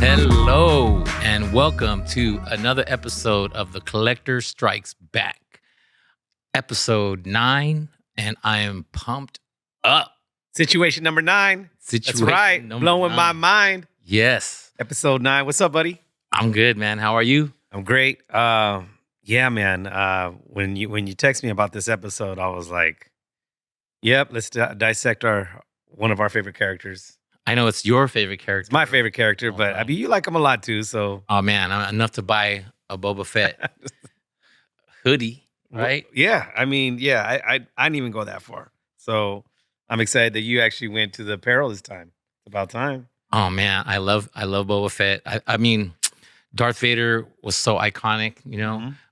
Hello, and welcome to another episode of The Collector Strikes Back, episode 9. And I am pumped up. Situation number 9. That's right. Blowing my mind. Yes. Episode 9. What's up, buddy? I'm good, man. How are you? I'm great. Yeah, man. When you text me about this episode, I was like, "Yep, let's dissect one of our favorite characters." I know it's your favorite character. It's my favorite character, but I mean, you like him a lot too. So, oh man, enough to buy a Boba Fett hoodie, right? Yeah. I mean, yeah. I didn't even go that far. So I'm excited that you actually went to the apparel this time. It's about time. Oh man, I love Boba Fett. I mean, Darth Vader was so iconic,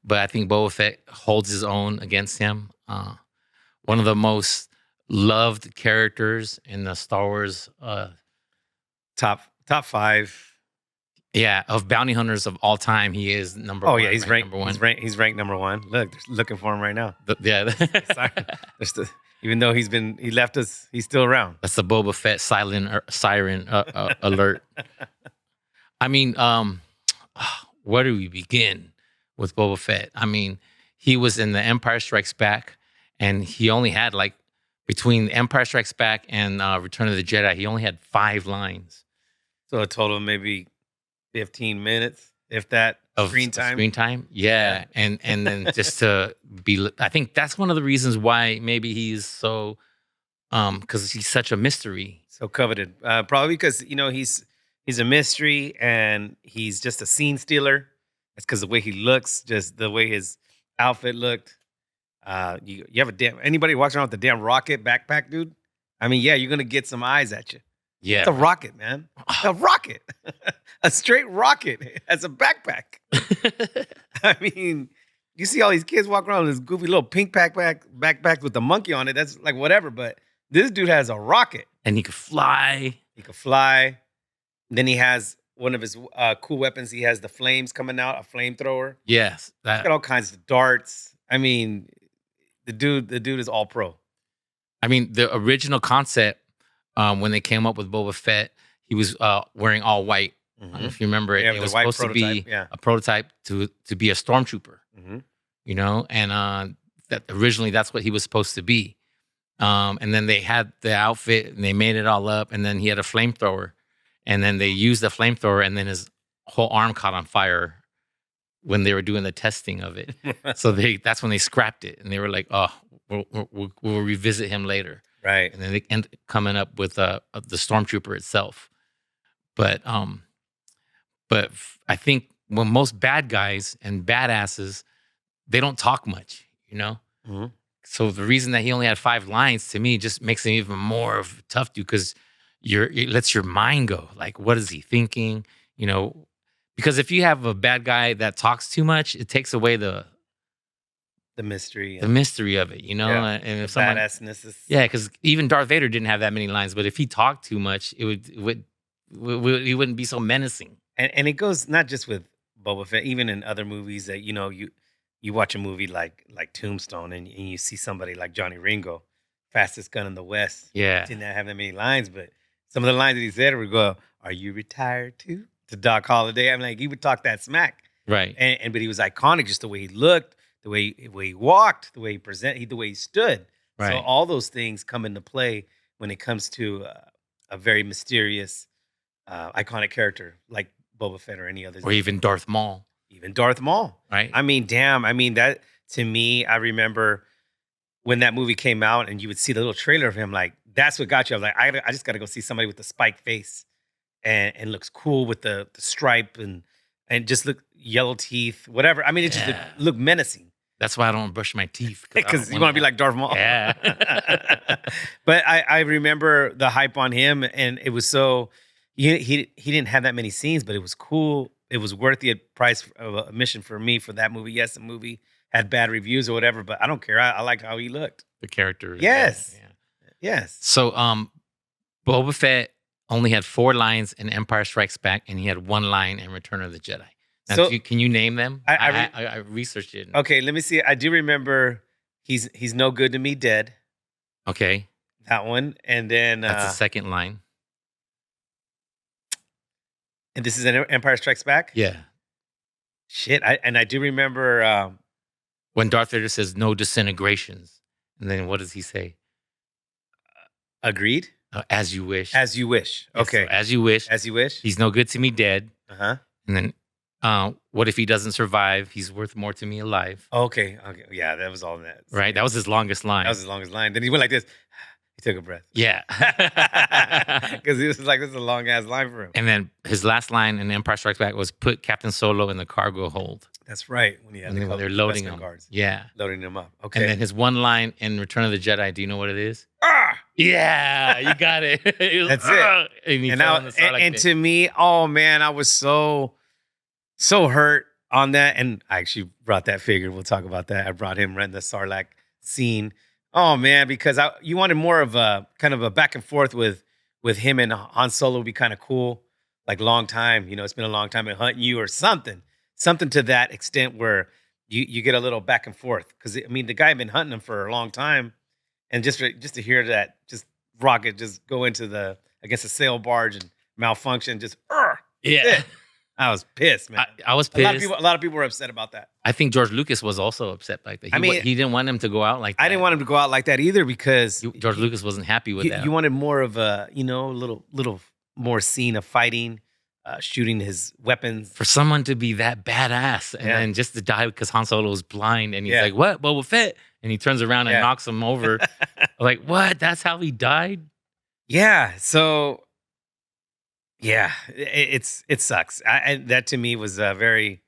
but I think Boba Fett holds his own against him. One of the most loved characters in the Star Wars top 5. Yeah, of bounty hunters of all time, he is number one. Oh yeah, he's ranked number one. He's ranked number 1. Look, they're looking for him right now. Yeah. Even though he left us, he's still around. That's the Boba Fett siren alert. I mean, where do we begin with Boba Fett? I mean, he was in The Empire Strikes Back, and he only had between Empire Strikes Back and Return of the Jedi, he only had 5 lines. So a total of maybe 15 minutes, if that, of screen time. Screen time, yeah. And then just to be, I think that's one of the reasons why maybe he's so, because he's such a mystery, so coveted. Probably because he's a mystery and he's just a scene stealer. It's because the way he looks, just the way his outfit looked. You have anybody walks around with a damn rocket backpack, dude? I mean, yeah, you're gonna get some eyes at you. Yeah, it's a rocket, man. A rocket, a straight rocket as a backpack. I mean, you see all these kids walk around with this goofy little pink backpack with the monkey on it. That's like whatever, but this dude has a rocket, and he could fly. Then he has one of his cool weapons. He has the flames coming out, a flamethrower. Yes, He's got all kinds of darts. I mean, the dude is all pro. I mean, the original concept, when they came up with Boba Fett, he was wearing all white. I don't know if you remember it. Yeah, it was white supposed to be a prototype to be a stormtrooper. And that originally that's what he was supposed to be. And then they had the outfit and they made it all up, and then he had a flamethrower, and then they used the flamethrower, and then his whole arm caught on fire when they were doing the testing of it. So that's when they scrapped it, and they were like, "Oh, we'll revisit him later." Right. And then they end coming up with the stormtrooper itself. But I think when most bad guys and badasses, they don't talk much, Mm-hmm. So the reason that he only had 5 lines, to me, just makes him even more of a tough dude, because it lets your mind go. Like, what is he thinking? Because if you have a bad guy that talks too much, it takes away the mystery. The mystery of it, Yeah. And if badassness is... Yeah, because even Darth Vader didn't have that many lines, but if he talked too much, he wouldn't be so menacing. And it goes not just with Boba Fett, even in other movies that you watch a movie like Tombstone, and you see somebody like Johnny Ringo, fastest gun in the West. Yeah, didn't have that many lines, but some of the lines that he said would go, "Are you retired too?" To Doc Holliday. I'm like, he would talk that smack, right? But he was iconic, just the way he looked, the way he walked, the way he presented, the way he stood. Right. So all those things come into play when it comes to a very mysterious, iconic character like Boba Fett or any others. Or even Darth Maul. Right. I mean, damn. I mean, that, to me, I remember when that movie came out and you would see the little trailer of him, like, that's what got you. I was like, I just got to go see somebody with the spiked face and looks cool with the stripe and just look yellow teeth, whatever. I mean, it just looked menacing. That's why I don't brush my teeth. Because you want to be like Darth Maul. Yeah. But I remember the hype on him, and it was so, he didn't have that many scenes, but it was cool. It was worth the price of admission for me for that movie. Yes, the movie had bad reviews or whatever, but I don't care. I liked how he looked. The character. Yes. Yeah. Yes. So Boba Fett only had 4 lines in Empire Strikes Back, and he had 1 line in Return of the Jedi. Now, So- can you name them? I researched it. Okay, let me see. I do remember he's no good to me dead. Okay. That one. And then That's the second line. And this is an Empire Strikes Back? Yeah. Shit. I do remember when Darth Vader says no disintegrations. And then what does he say? Agreed? As you wish. As you wish. Okay. So as you wish. As you wish. He's no good to me dead. Uh-huh. And then what if he doesn't survive? He's worth more to me alive. Okay. Yeah, that was all in that. Right? That was his longest line. That was his longest line. Then he went like this. He took a breath. Yeah. Because he was like, this is a long ass line for him. And then his last line in Empire Strikes Back was put Captain Solo in the cargo hold. That's right. When they're loading him. Guards. Yeah. Loading him up. Okay. And then his one line in Return of the Jedi, do you know what it is? Ah! Yeah, you got it. That's it. And to me, oh man, I was so hurt on that. And I actually brought that figure. We'll talk about that. I brought him right in the Sarlacc scene. Oh man, because you wanted more of a kind of a back and forth with him and Han Solo would be kind of cool. Like long time, it's been a long time in hunting you or something to that extent where you get a little back and forth. Because I mean, the guy had been hunting him for a long time, and just to hear that just rocket just go into the against a sail barge and malfunction, just yeah. I was pissed, man. I was pissed. A lot of people were upset about that. I think George Lucas was also upset like that. He didn't want him to go out like that. I didn't want him to go out like that either because George Lucas wasn't happy with that. You wanted more of a, little more scene of fighting, shooting his weapons. For someone to be that badass and then just to die because Han Solo was blind and he's like, what? Boba Fett? And he turns around and knocks him over. Like, what? That's how he died? Yeah. So... yeah, it sucks. That to me was very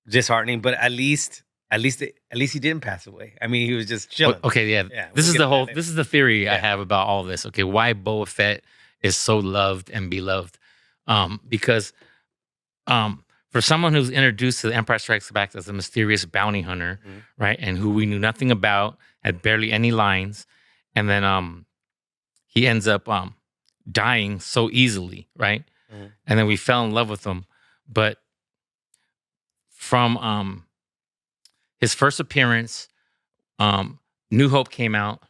disheartening. But at least he didn't pass away. I mean, he was just chilling. Okay, yeah. This is the theory I have about all this. Okay, why Boba Fett is so loved and beloved? Because for someone who's introduced to the Empire Strikes Back as a mysterious bounty hunter, right, and who we knew nothing about, had barely any lines, and then he ends up dying so easily, right? And then we fell in love with him. But from his first appearance, New Hope came out,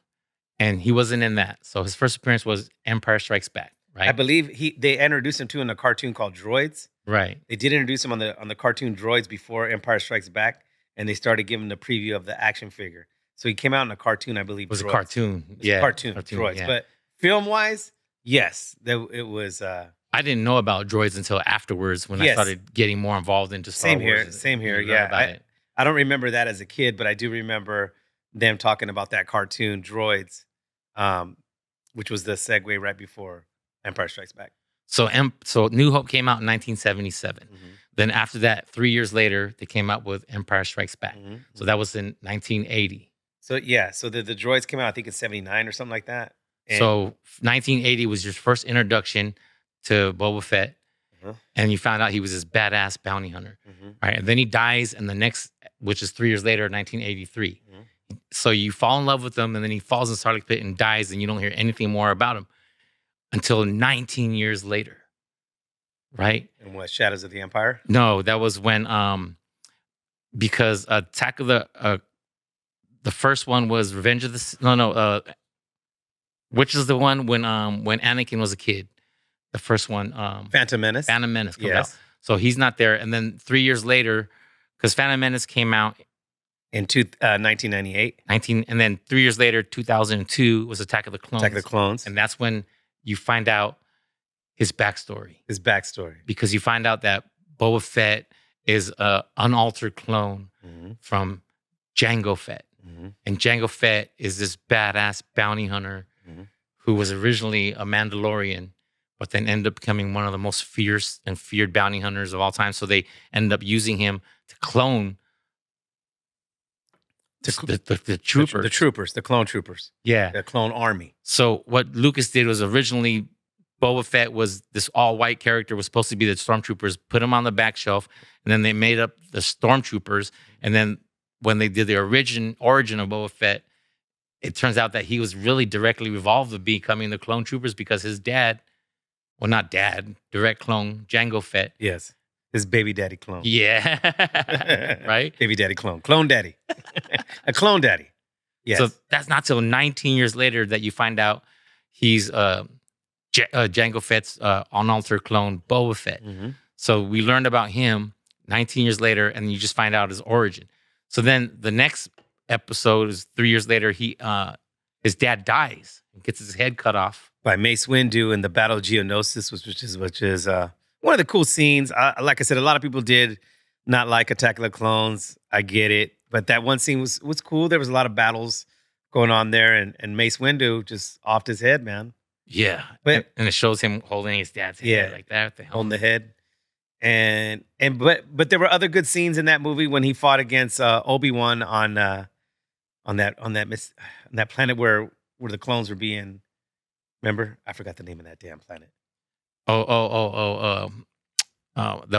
and he wasn't in that. So his first appearance was Empire Strikes Back, right? I believe they introduced him to in a cartoon called Droids. Right. They did introduce him on the cartoon Droids before Empire Strikes Back, and they started giving the preview of the action figure. So he came out in a cartoon, I believe. It was Droids. a cartoon. Cartoon Droids. Yeah. But film-wise, yes, it was. I didn't know about Droids until afterwards when I started getting more involved into Star Wars. Same here. Yeah, I don't remember that as a kid, but I do remember them talking about that cartoon Droids, which was the segue right before Empire Strikes Back. So New Hope came out in 1977. Then after that, 3 years later, they came out with Empire Strikes Back. So that was in 1980. So the Droids came out, I think, in 79 or something like that. And so 1980 was your first introduction to Boba Fett, and you found out he was this badass bounty hunter, right? And then he dies, and the next, which is 3 years later, 1983. So you fall in love with him, and then he falls in Sarlacc pit and dies, and you don't hear anything more about him until 19 years later, right? And what, Shadows of the Empire? No, that was when, because Attack of the first one was Revenge of the, which is the one when Anakin was a kid. The first one. Phantom Menace. Phantom Menace comes out. So he's not there. And then 3 years later, because Phantom Menace came out in 1998. And then 3 years later, 2002 was Attack of the Clones. Attack of the Clones. And that's when you find out his backstory. Because you find out that Boba Fett is an unaltered clone from Jango Fett. And Jango Fett is this badass bounty hunter who was originally a Mandalorian, but then ended up becoming one of the most fierce and feared bounty hunters of all time. So they ended up using him to clone the troopers. The clone troopers. Yeah. The clone army. So what Lucas did was originally Boba Fett was this all-white character, was supposed to be the stormtroopers, put him on the back shelf, and then they made up the stormtroopers. And then when they did the origin of Boba Fett, it turns out that he was really directly involved with becoming the clone troopers because his dad, well, not dad, direct clone, Jango Fett. Yes. His baby daddy clone. Yeah. Right? Baby daddy clone. Clone daddy. A clone daddy. Yes. So that's not till 19 years later that you find out he's Jango Jango Fett's unaltered clone, Boba Fett. Mm-hmm. So we learned about him 19 years later, and you just find out his origin. So then the next episode is 3 years later. His dad dies and gets his head cut off by Mace Windu in the Battle of Geonosis, which is one of the cool scenes. Like I said, a lot of people did not like Attack of the Clones. I get it, but that one scene was cool. There was a lot of battles going on there, and Mace Windu just offed his head, man. Yeah, but and it shows him holding his dad's head like that, holding the head. But there were other good scenes in that movie when he fought against Obi-Wan on that planet where the clones were being. Remember, I forgot the name of that damn planet. The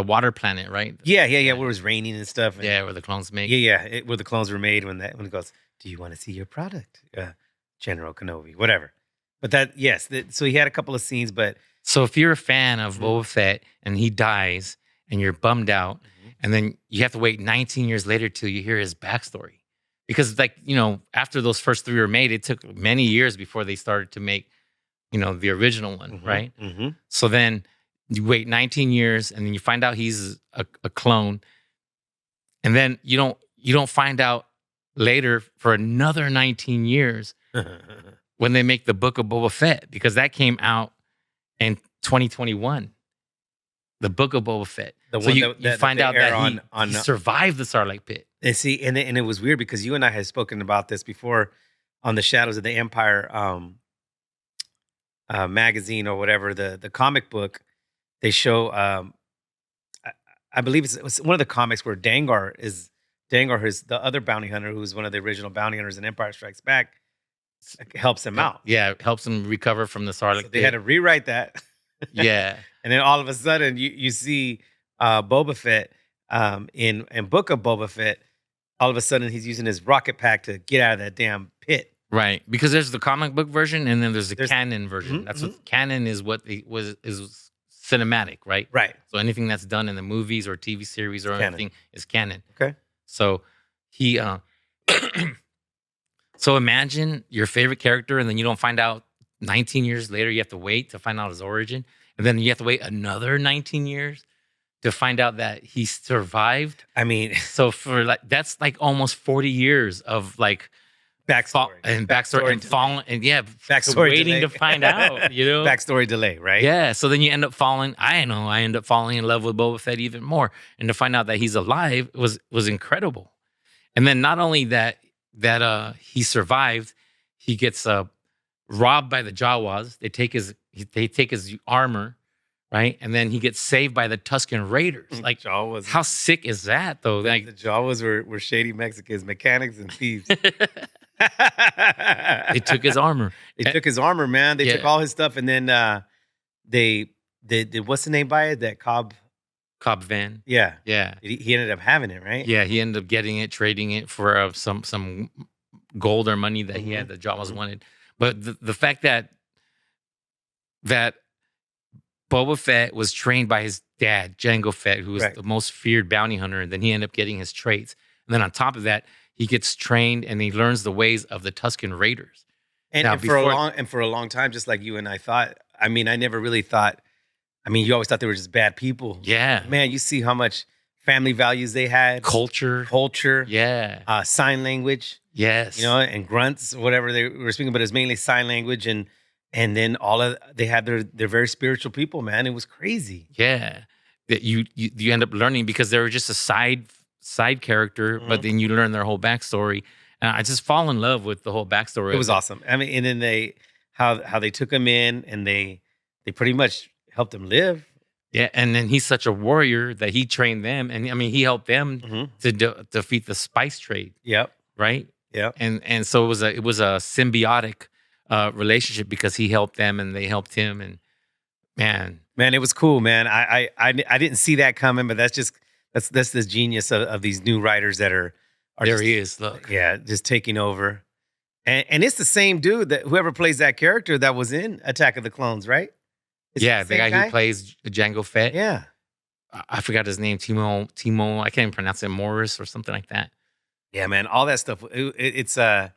water planet, right? Yeah. Where it was raining and stuff. And, where the clones made. Where the clones were made when it goes, do you want to see your product, General Kenobi, whatever. But so he had a couple of scenes, but. So if you're a fan of Boba Fett and he dies and you're bummed out, and then you have to wait 19 years later till you hear his backstory. Because after those first 3 were made, it took many years before they started to make, the original one, right? Mm-hmm. So then you wait 19 years and then you find out he's a clone. And then you don't find out later for another 19 years when they make the Book of Boba Fett, because that came out in 2021, the Book of Boba Fett. You find out that he survived the Sarlacc pit. And see, and it was weird because you and I had spoken about this before on the Shadows of the Empire magazine or whatever, the comic book. They show, I believe it was one of the comics where Dengar is the other bounty hunter who's one of the original bounty hunters in Empire Strikes Back, helps him out. Yeah, helps him recover from the Sarlacc pit. They had to rewrite that. Yeah. And then all of a sudden you see Boba Fett in Book of Boba Fett. All of a sudden he's using his rocket pack to get out of that damn pit. Right, because there's the comic book version and then there's the canon version. That's what canon is. What is cinematic, right? Right. So anything that's done in the movies or TV series or anything is canon. Okay. So he, so imagine your favorite character and then you don't find out 19 years later. You have to wait to find out his origin, and then you have to wait another 19 years to find out that he survived. I mean, so that's almost 40 years of backstory and backstory waiting delay. To find out, backstory delay, right? Yeah. So then you end up falling. I end up falling in love with Boba Fett even more, and to find out that he's alive was incredible. And then not only that he survived, he gets robbed by the Jawas. They take his armor, right? And then he gets saved by the Tusken Raiders. Jawas. How sick is that, though? The Jawas were shady Mexicans, mechanics and thieves. They took his armor. They took his armor, man. They took all his stuff, and then they what's the name by it? That Cobb Van. Yeah. Yeah. He ended up having it, right? Yeah, he ended up getting it, trading it for some gold or money that he had that Jawas wanted. But the fact that Boba Fett was trained by his dad, Jango Fett, who was the most feared bounty hunter, and then he ended up getting his traits. And then on top of that, he gets trained and he learns the ways of the Tusken Raiders. And for a long time, just like you and I thought, I mean, I never really thought, you always thought they were just bad people. Yeah. Man, you see how much family values they had. Culture. Yeah. Sign language. Yes. And grunts, whatever they were speaking, but it was mainly sign language. And then they had they're very spiritual people, man. It was crazy. Yeah. That you end up learning because they were just a side character, but then you learn their whole backstory. And I just fall in love with the whole backstory. It was awesome. And then how they took him in and they pretty much helped him live. Yeah, and then he's such a warrior that he trained them, and he helped them to defeat the spice trade. Yep. Right. Yeah. And so it was a symbiotic relationship because he helped them and they helped him, and man, it was cool, man. I didn't see that coming, but that's the genius of these new writers that are there. Just, he is. Look, just taking over, and it's the same dude that whoever plays that character that was in Attack of the Clones, right? The guy who plays Jango Fett. Yeah, I forgot his name. Timo. I can't even pronounce it. Morris or something like that. Yeah, man. All that stuff. It's and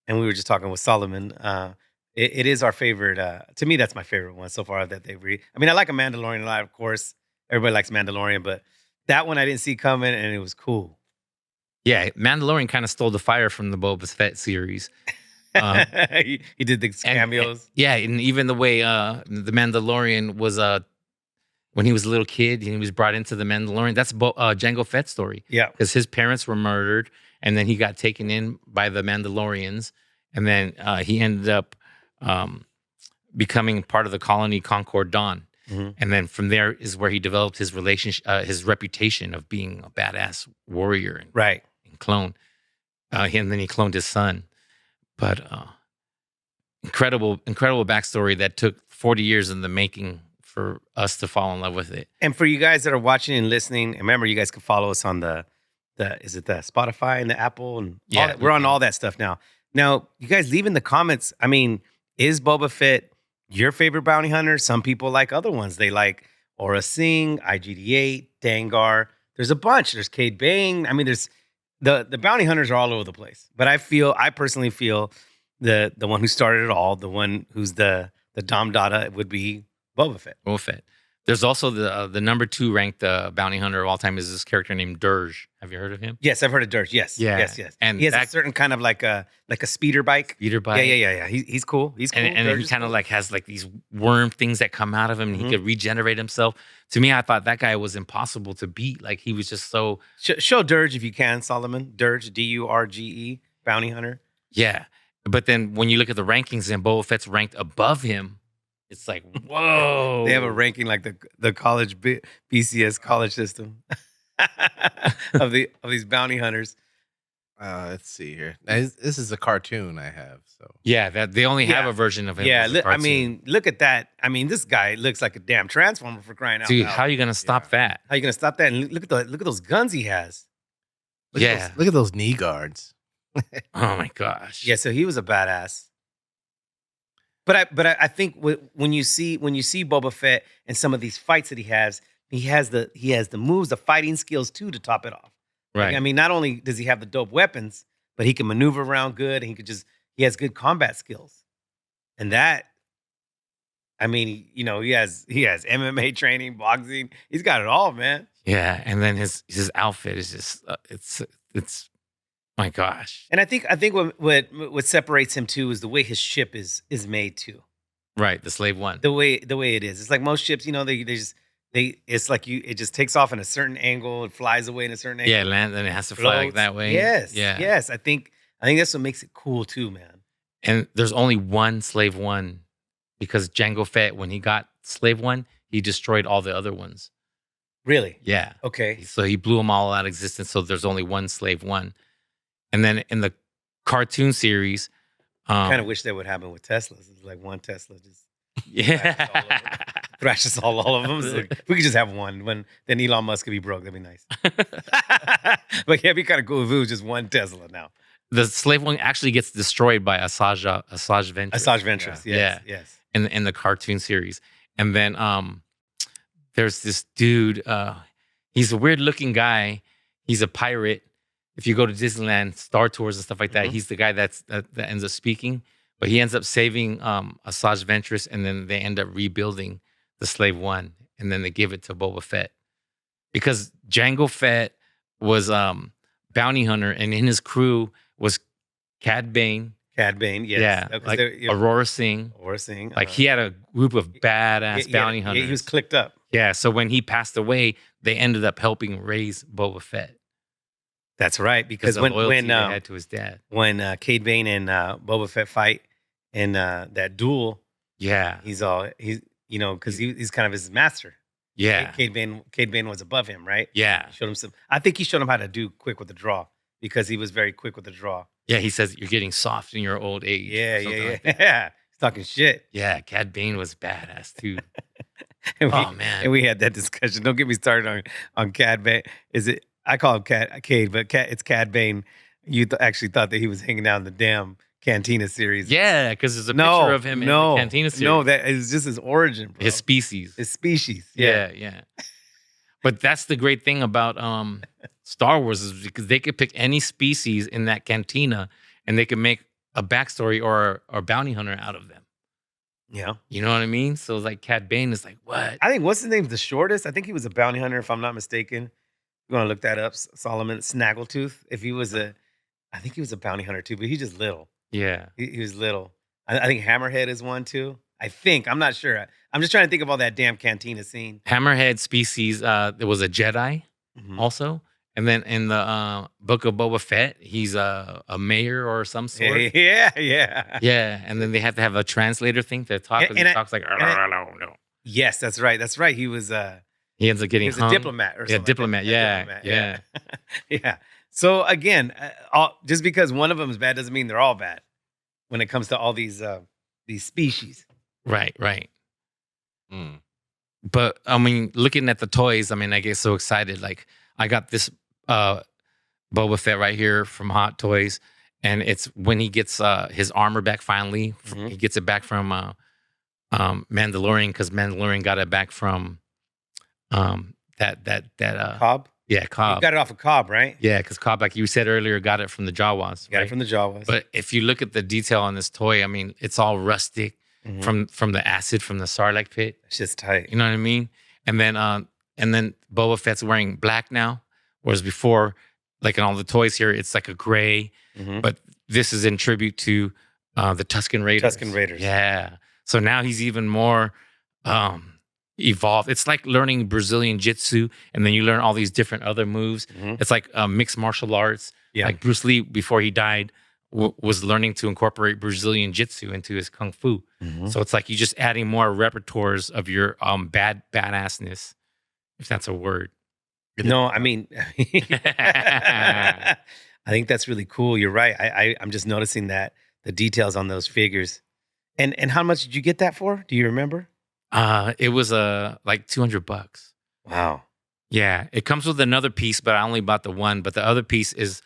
we were just talking with Solomon. it is our favorite. To me, that's my favorite one so far that they've I mean, I like a Mandalorian a lot, of course. Everybody likes Mandalorian, but that one I didn't see coming, and it was cool. Yeah, Mandalorian kind of stole the fire from the Boba Fett series. He did the cameos. And even the way the Mandalorian was when he was a little kid and he was brought into the Mandalorian. That's Jango Fett's story. Yeah, because his parents were murdered, and then he got taken in by the Mandalorians, and then he ended up becoming part of the colony Concord Dawn. Mm-hmm. And then from there is where he developed his relationship, his reputation of being a badass warrior and clone. And then he cloned his son. But incredible backstory that took 40 years in the making for us to fall in love with it. And for you guys that are watching and listening, remember you guys can follow us on the is it the Spotify and the Apple and all that? We're on all that stuff now. Now, you guys leave in the comments. I mean, is Boba Fett your favorite bounty hunter? Some people like other ones. They like Aura Singh, IGD8, Dangar. There's a bunch. There's Cade Bane. I mean, there's the bounty hunters are all over the place. But I personally feel the one who started it all, the one who's the Dom Dada would be Boba Fett. Boba Fett. There's also the number 2 ranked bounty hunter of all time is this character named Dirge. Have you heard of him? Yes, I've heard of Dirge. Yes. Yes. And he has a certain kind of like a speeder bike. Speeder bike. Yeah. He's cool. He's cool. And he kind of like has like these worm things that come out of him, and he could regenerate himself. To me, I thought that guy was impossible to beat. Like he was just so. Show Dirge if you can, Solomon. Dirge, Durge, bounty hunter. Yeah, but then when you look at the rankings and Boba Fett's ranked above him. It's like, whoa. They have a ranking like the college BCS college system of these bounty hunters. Let's see here. This is a cartoon I have. So yeah, that they only have a version of him. Yeah, I mean, look at that. I mean, this guy looks like a damn transformer for crying out loud. Dude, how are you gonna stop that? How are you gonna stop that? And look at those guns he has. Look at those knee guards. Oh my gosh. Yeah, so he was a badass. But I think when you see Boba Fett and some of these fights that he has the moves, the fighting skills too to top it off. Right. Like, I mean, not only does he have the dope weapons, but he can maneuver around good, and he has good combat skills. And that, I mean, he has MMA training, boxing. He's got it all, man. Yeah, and then his outfit is just it's. My gosh. And I think what separates him too is the way his ship is made too. Right, the Slave One. The way it is. It's like most ships, it's like it just takes off in a certain angle, it flies away in a certain angle. Yeah, land and it has to fly like that way. Yes. Yeah. Yes. I think that's what makes it cool too, man. And there's only one Slave One because Jango Fett, when he got Slave One, he destroyed all the other ones. Really? Yeah. Okay. So he blew them all out of existence. So there's only one Slave One. And then in the cartoon series, I kind of wish that would happen with Teslas. It's like one Tesla just thrashes all of them. So like, we could just have one. Then Elon Musk could be broke. That'd be nice. But yeah, it'd be kind of cool if it was just one Tesla now. The Slave One actually gets destroyed by Asajj Ventress. Asajj Ventress, yes. In the cartoon series. And then there's this dude. He's a weird looking guy. He's a pirate. If you go to Disneyland, Star Tours and stuff like that, he's the guy that ends up speaking. But he ends up saving Asajj Ventress, and then they end up rebuilding the Slave One, and then they give it to Boba Fett. Because Jango Fett was bounty hunter, and in his crew was Cad Bane. Cad Bane, yes. Yeah, like Aurora Singh. Like he had a group of badass bounty hunters. He was clicked up. Yeah, so when he passed away, they ended up helping raise Boba Fett. That's right, because when he had to his dad, when Cade Bane and Boba Fett fight in that duel, he's because he's kind of his master. Yeah, Cade Bane was above him, right? Yeah, showed him I think he showed him how to do quick with the draw because he was very quick with the draw. Yeah, he says you're getting soft in your old age. Yeah. He's talking shit. Yeah, Cad Bane was badass too. Man, and we had that discussion. Don't get me started on Cad Bane. I call him Cade, but it's Cad Bane. You actually thought that he was hanging out in the damn Cantina series. Yeah, because there's a picture of him in the Cantina series. No, that is just his origin, bro. His species. Yeah. But that's the great thing about Star Wars is because they could pick any species in that Cantina and they could make a backstory or a bounty hunter out of them. Yeah. You know what I mean? So it's like Cad Bane is like, what? I think what's his name's the shortest. I think he was a bounty hunter, if I'm not mistaken. You're gonna look that up. Solomon Snaggletooth. If he was I think he was a bounty hunter too, but he's just little. Yeah. He was little. I think Hammerhead is one too. I think. I'm not sure. I'm just trying to think of all that damn cantina scene. Hammerhead species, there was a Jedi also. And then in the book of Boba Fett, he's a mayor or some sort. Yeah. Yeah. And then they have to have a translator thing to talk. And- He and I- talks like, no. Yes, that's right. That's right. He was He ends up getting he was hung. a diplomat or something. Yeah, diplomat. Like that. Yeah, Diplomat, yeah. yeah. So again, just because one of them is bad doesn't mean they're all bad. When it comes to all these species. Right. But I mean, looking at the toys, I mean, I get so excited. Like, I got this Boba Fett right here from Hot Toys, and it's when he gets his armor back finally. He gets it back from Mandalorian, because Mandalorian got it back from that Cobb. Yeah, Cobb. You got it off of Cobb, right? Yeah, because Cobb, like you said earlier, got it from the Jawas. Got it from the Jawas. But if you look at the detail on this toy, I mean, it's all rustic from the acid from the Sarlacc pit. It's just tight. You know what I mean? And then Boba Fett's wearing black now, whereas before, like in all the toys here, it's like a gray. But this is in tribute to the Tusken Raiders. Tusken Raiders. Yeah. So now he's even more evolved. It's like learning Brazilian Jiu-Jitsu, and then you learn all these different other moves. It's like mixed martial arts. Yeah. Like Bruce Lee, before he died, was learning to incorporate Brazilian Jiu-Jitsu into his Kung Fu. So it's like you're just adding more repertoires of your badassness, if that's a word. No, I mean, I think that's really cool. You're right. I'm just noticing that the details on those figures. And how much did you get that for? Do you remember? It was like $200. Wow. Yeah, it comes with another piece, but I only bought the one. But the other piece is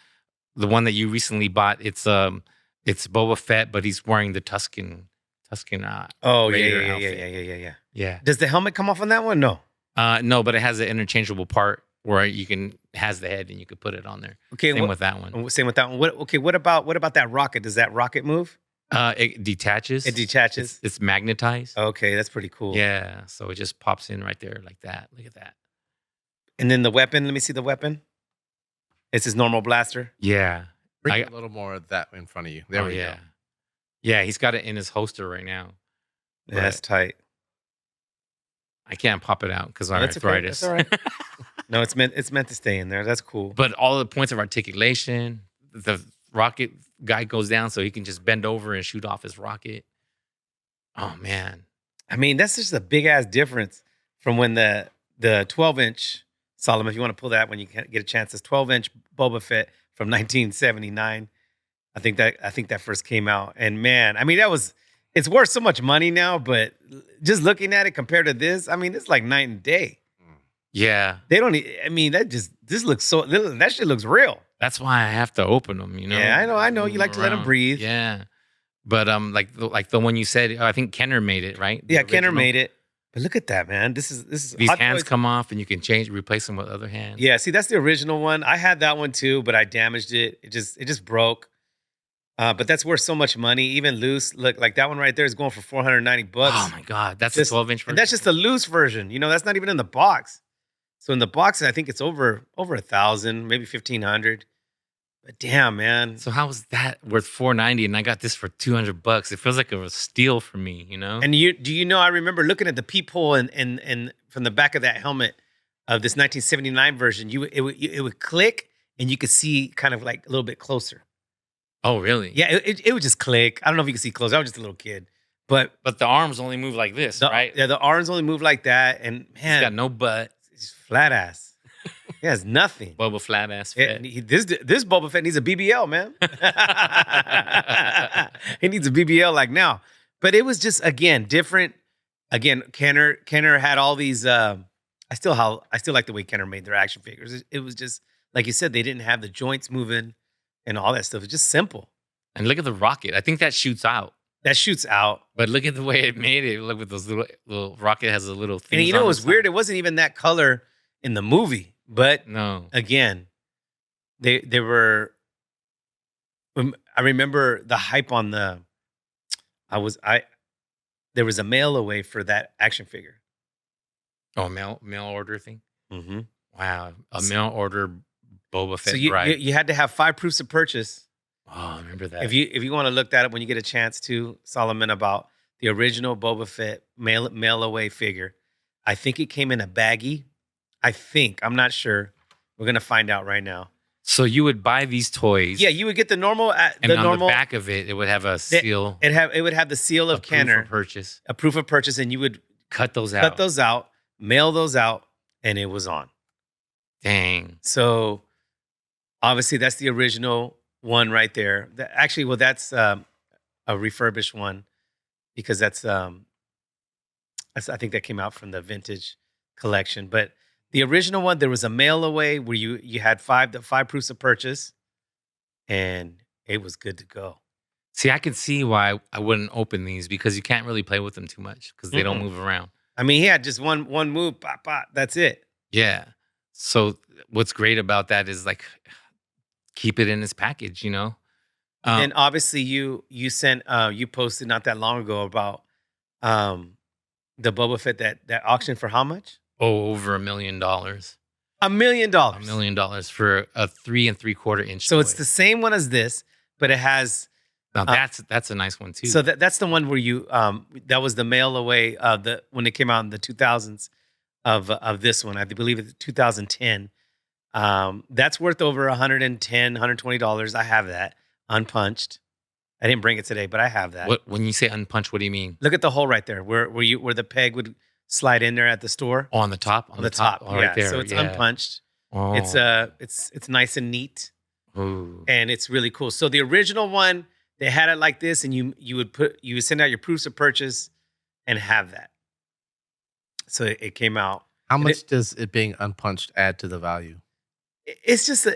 the one that you recently bought. It's Boba Fett, but he's wearing the Tusken. Raider outfit. Yeah. Does the helmet come off on that one? No. No, but it has an interchangeable part where has the head and you could put it on there. Okay. Same with that one. Same with that one. What about that rocket? Does that rocket move? It detaches. It detaches. It's magnetized. Okay, that's pretty cool. Yeah, so it just pops in right there like that. Look at that. And then the weapon. Let me see the weapon. It's his normal blaster. Yeah. Bring a little more of that in front of you. There we go. Yeah, he's got it in his holster right now. Yeah, that's tight. I can't pop it out because of arthritis. Okay. That's all right. No, it's meant to stay in there. That's cool. But all the points of articulation, the rocket guy goes down so he can just bend over and shoot off his rocket. Oh man. I mean, that's just a big ass difference from when the 12-inch Solomon, if you want to pull that when you get a chance, this 12-inch Boba Fett from 1979. I think that first came out. And man, I mean, it's worth so much money now, but just looking at it compared to this, I mean, it's like night and day. Yeah. This looks that shit looks real. That's why I have to open them, you know? Yeah, I know. You like to let them breathe. Yeah. But like the one you said, I think Kenner made it, right? Yeah, Kenner made it. But look at that, man. This is these hands come off and you can replace them with other hands. Yeah, see, that's the original one. I had that one too, but I damaged it. It just broke. But that's worth so much money. Even loose, look, like that one right there is going for $490. Oh my God, that's a 12-inch version. And that's just a loose version. You know, that's not even in the box. So in the box, I think it's over 1,000, maybe 1,500. But damn, man. So how was that worth $490 and I got this for $200? It feels like it was a steal for me, you know? And do you know? I remember looking at the peephole and from the back of that helmet of this 1979 version, it would click and you could see kind of like a little bit closer. Oh, really? Yeah, it would just click. I don't know if you could see close. I was just a little kid. But the arms only move like this, right? Yeah, the arms only move like that. And man, he's got no butt. He's flat ass. He has nothing. Boba flat ass Fett. This Boba Fett needs a BBL, man. He needs a BBL like now. But it was just, again, different. Again, Kenner had all these. I still like the way Kenner made their action figures. It was just like you said. They didn't have the joints moving and all that stuff. It's just simple. And look at the rocket. I think that shoots out. That shoots out. But look at the way it made it. Look with those little rocket has a little thing. And you know what's weird? It wasn't even that color in the movie. But no, again, they were. I remember the hype on the. there was a mail away for that action figure. Oh, mail order thing. Mm-hmm. Wow, a mail order Boba Fett. So you had to have 5 proofs of purchase. Oh, I remember that. If you want to look that up when you get a chance to, Solomon, about the original Boba Fett mail away figure. I think it came in a baggie. I'm not sure. We're gonna find out right now. So you would buy these toys. Yeah, you would get the normal. And on the back of it, it would have a seal. It would have the seal of Kenner, a proof of purchase, and you would cut those out, mail those out, and it was on. Dang. So obviously that's the original one right there. That's a refurbished one because that's I think that came out from the vintage collection. But the original one, there was a mail away where you had 5 proofs of purchase, and it was good to go. See, I can see why I wouldn't open these because you can't really play with them too much because they don't move around. I mean, he had just one move, pop, pop, that's it. Yeah. So what's great about that is like keep it in his package, you know. And obviously, you posted not that long ago about the Boba Fett that auction for how much? Oh, over $1 million. $1 million. $1 million for a 3 3/4 inch. So toy. it's the same one as this, but it has. Now that's a nice one too. So that's the one where you that was the mail away when it came out in the 2000s of this one. I believe it's 2010. That's worth over $110, $120. I have that unpunched. I didn't bring it today, but I have that. When you say unpunched, what do you mean? Look at the hole right there, where the peg would slide in there at the store. Oh, on the top, on the top, oh, right there. So it's unpunched. Oh. It's nice and neat. Ooh. And it's really cool. So the original one, they had it like this, and you would send out your proofs of purchase and have that. So it came out. How much does it being unpunched add to the value? It's just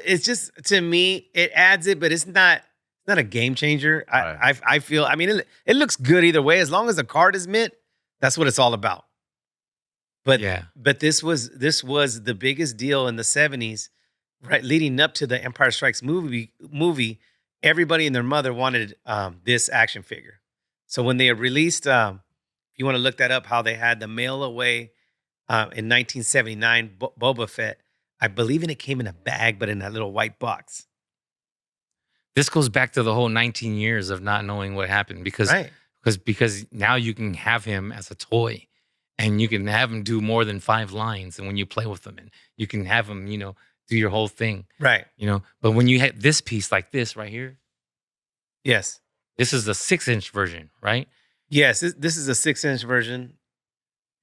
to me, it adds it, but it's not a game changer. Right. I feel. I mean, it looks good either way as long as the card is mint. That's what it's all about. But this was the biggest deal in the 70s, right? Leading up to the Empire Strikes movie, everybody and their mother wanted this action figure. So when they released, if you want to look that up, how they had the mail away in 1979 Boba Fett, I believe it came in a bag, but in that little white box. This goes back to the whole 19 years of not knowing what happened because now you can have him as a toy. And you can have him do more than 5 lines, and when you play with them, and you can have him, do your whole thing, right? But when you have this piece like this right here, yes, this is the 6-inch version, right? Yes, this is a 6-inch version,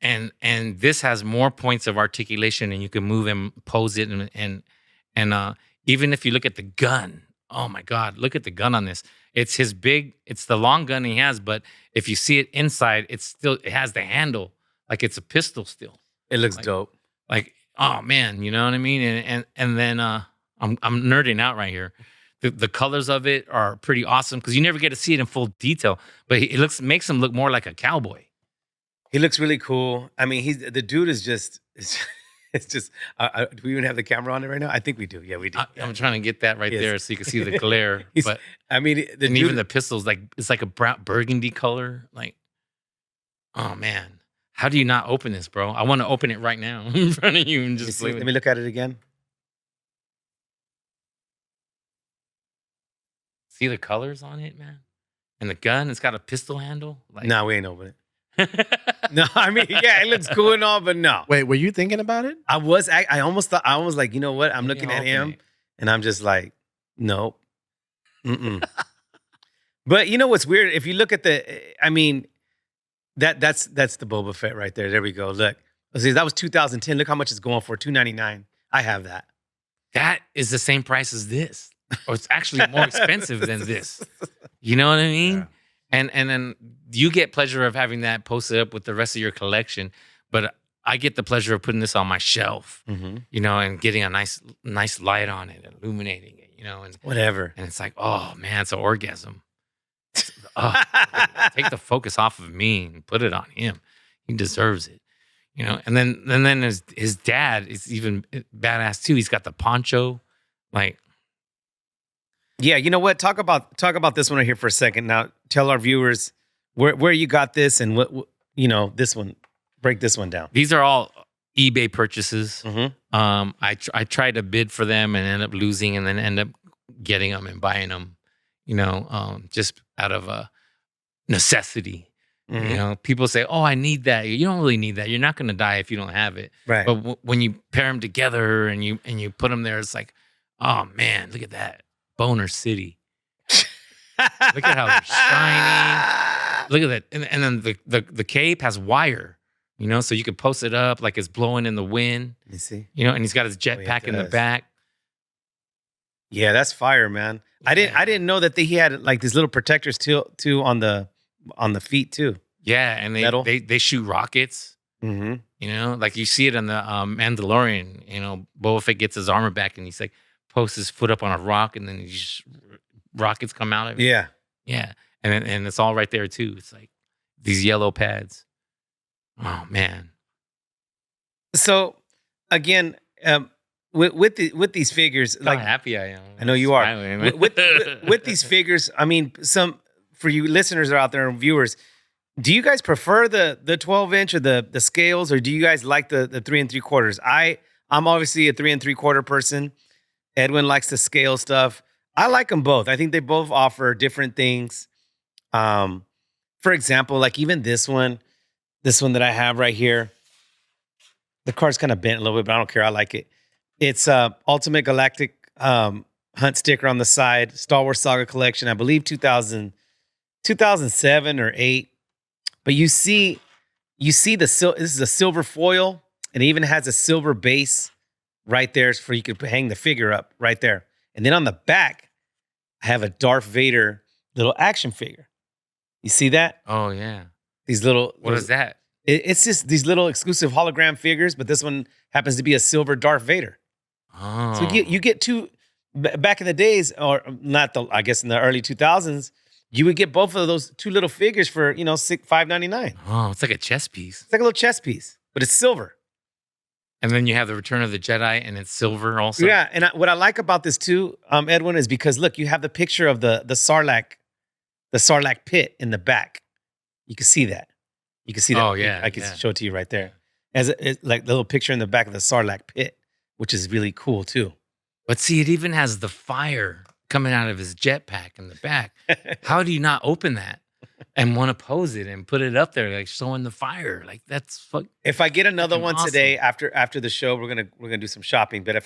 and this has more points of articulation, and you can move and pose it, and even if you look at the gun, oh my God, look at the gun on this. It's it's the long gun he has, but if you see it inside, it has the handle. Like it's a pistol still. It looks dope. Like, oh man, you know what I mean? And then I'm nerding out right here. The colors of it are pretty awesome because you never get to see it in full detail. But makes him look more like a cowboy. He looks really cool. I mean, the dude is just it's just. Do we even have the camera on it right now? I think we do. Yeah, we do. I'm trying to get that right there so you can see the glare. But I mean, even the pistols, like it's like a burgundy color. Like, oh man. How do you not open this, bro? I want to open it right now in front of you and just let me look at it again. See the colors on it, man? And the gun, it's got a pistol handle. Like, no, we ain't open it. No, I mean, yeah, it looks cool and all, but no. Wait, were you thinking about it? I almost thought, I was like, you know what? I'm looking at him and I'm just like, nope. But you know what's weird? If you look at that's the Boba Fett right there. There we go. Look, see, that was 2010. Look how much it's going for. $299. I have that. That is the same price as this, or it's actually more expensive than this. You know what I mean? Yeah. And then you get pleasure of having that posted up with the rest of your collection, but I get the pleasure of putting this on my shelf. And getting a nice light on it, illuminating it. And whatever. And it's like, oh man, it's an orgasm. Take the focus off of me and put it on him. He deserves it, And then his dad is even badass too. He's got the poncho, like. Yeah, you know what? Talk about this one right here for a second. Now, tell our viewers where you got this and what this one. Break this one down. These are all eBay purchases. Mm-hmm. I tried to bid for them and end up losing, and then end up getting them and buying them. Just out of a necessity. Mm-hmm. People say, "Oh, I need that." You don't really need that. You're not going to die if you don't have it. Right. But when you pair them together and you put them there, it's like, oh man, look at that, Boner City. Look at how they're shining. Look at that, and then the cape has wire. So you can post it up like it's blowing in the wind. Let me see. And he's got his jetpack in the back. Yeah, that's fire, man. Yeah. I didn't know that he had like these little protectors too on the feet too. Yeah, and they shoot rockets. Mm-hmm. Like you see it in the Mandalorian. Boba Fett gets his armor back and he's like posts his foot up on a rock and then rockets come out of it. Yeah, yeah, and it's all right there too. It's like these yellow pads. Oh man! So again, with these figures, like how happy I am. I know you are. With these figures, I mean, some for you listeners that are out there and viewers, do you guys prefer the 12-inch or the scales, or do you guys like the 3 3/4? I'm obviously a 3 3/4 person. Edwin likes the scale stuff. I like them both. I think they both offer different things. For example, like even this one that I have right here, the card's kind of bent a little bit, but I don't care. I like it. It's Ultimate Galactic Hunt sticker on the side, Star Wars Saga Collection, I believe 2007 or 8. But you see this is a silver foil, and it even has a silver base right there for you could hang the figure up right there. And then on the back, I have a Darth Vader little action figure. You see that? Oh yeah. These little. What is that? It's just these little exclusive hologram figures, but this one happens to be a silver Darth Vader. Oh. So you get two. Back in the days, or not I guess in the early 2000s, you would get both of those two little figures for $5.99. Oh, it's like a chess piece. It's like a little chess piece, but it's silver. And then you have the Return of the Jedi, and it's silver also. Yeah, and what I like about this too, Edwin, is because look, you have the picture of the Sarlacc pit in the back. You can see that. You can see that. Oh yeah, I can show it to you right there. It's like the little picture in the back of the Sarlacc pit, which is really cool too. But see, it even has the fire coming out of his jetpack in the back. How do you not open that and want to pose it and put it up there, like showing the fire? Like that's fuck. If I get another one awesome. Today after the show, we're gonna do some shopping. But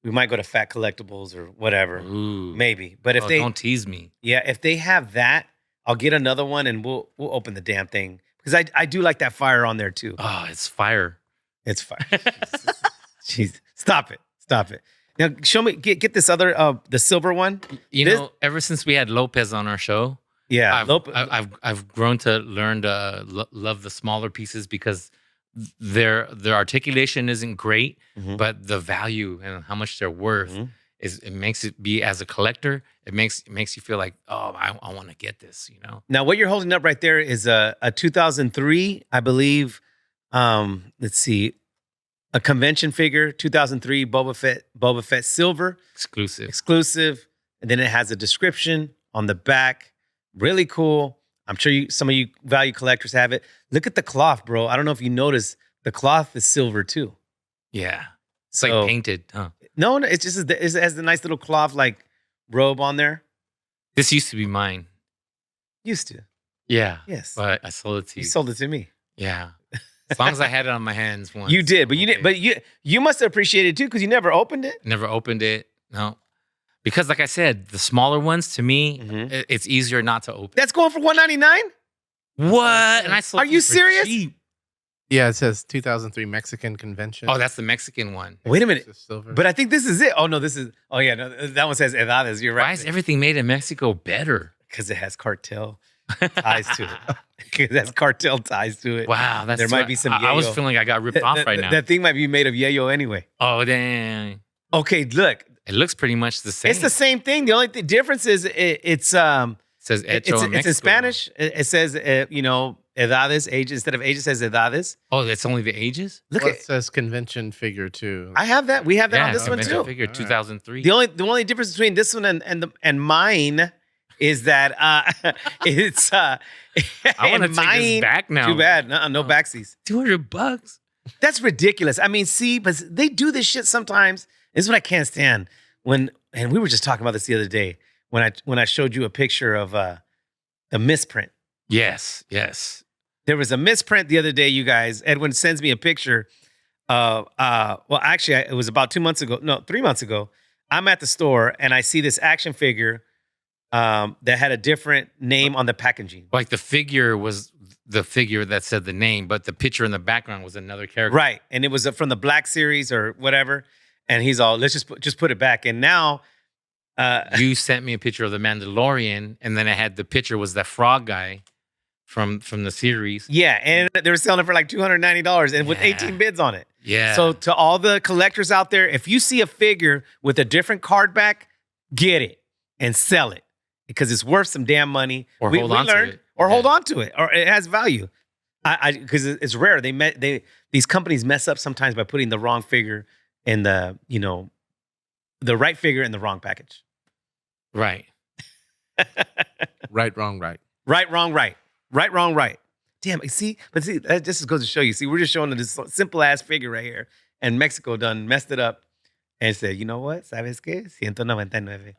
we might go to Fat Collectibles or whatever, maybe. But if don't tease me. Yeah, if they have that, I'll get another one and we'll open the damn thing because I do like that fire on there too. Oh, it's fire. It's fire. Jeez, stop it. Now show me, get this other the silver one. Ever since we had Lopez on our show, yeah, I've grown to learn to love the smaller pieces because their articulation isn't great, but the value and how much they're worth it makes it be, as a collector, it makes you feel like, oh, I want to get this. Now what you're holding up right there is a 2003, I believe. Let's see. A convention figure, 2003 Boba Fett silver. Exclusive. And then it has a description on the back. Really cool. I'm sure some of you value collectors have it. Look at the cloth, bro. I don't know if you notice, the cloth is silver too. Yeah. It's like painted, huh? No, it's just it has the nice little cloth like robe on there. This used to be mine. Used to? Yeah. Yes. But I sold it to you. You sold it to me. Yeah. As long as I had it on my hands once. You did, but you must have appreciated it too because you never opened it. Never opened it. No, because like I said, the smaller ones to me, it's easier not to open. That's going for $199. What? And I sold. Are you serious? Cheap. Yeah, it says 2003 Mexican convention. Oh, that's the Mexican one. Wait a minute, but I think this is it. Oh no, this is. Oh yeah, no, that one says Edades. You're right. Why is everything made in Mexico better? Because it has cartel ties to it. Because that's cartel ties to it. Wow, there might be some. Yayo. I was feeling like I got ripped off right now. That thing might be made of yayo anyway. Oh dang. Okay, look. It looks pretty much the same. It's the same thing. The only difference is it says hecho it's in Spanish. It says edades, ages, instead of ages, it says edades. Oh, that's only the ages? Look, it says convention figure too. I have that. We have that on this one too. Figure 2003. The only difference between this one and mine is that it's I want to take this back now. Too bad. No backsies. $200. That's ridiculous. I mean, see, but they do this shit sometimes. This is what I can't stand. And we were just talking about this the other day when I showed you a picture of the misprint. Yes. There was a misprint the other day, you guys. Edwin sends me a picture of, well, actually, it was about 3 months ago. I'm at the store and I see this action figure that had a different name on the packaging. Like the figure was the figure that said the name, but the picture in the background was another character. Right. And it was from the Black series or whatever. And he's all, let's just put it back. And now... you sent me a picture of the Mandalorian, and then I had the picture was that frog guy from the series. Yeah, and they were selling it for like $290 and with 18 bids on it. Yeah. So to all the collectors out there, if you see a figure with a different card back, get it and sell it because it's worth some damn money. Or hold on to it. Or hold on to it, or it has value. Because it's rare. These companies mess up sometimes by putting the wrong figure in the right figure in the wrong package. Right. Right, wrong, right. Right, wrong, right. Right, wrong, right. Damn, see, that just goes to show you. See, we're just showing this simple ass figure right here. And Mexico done messed it up and said, you know what? ¿Sabes qué? 199.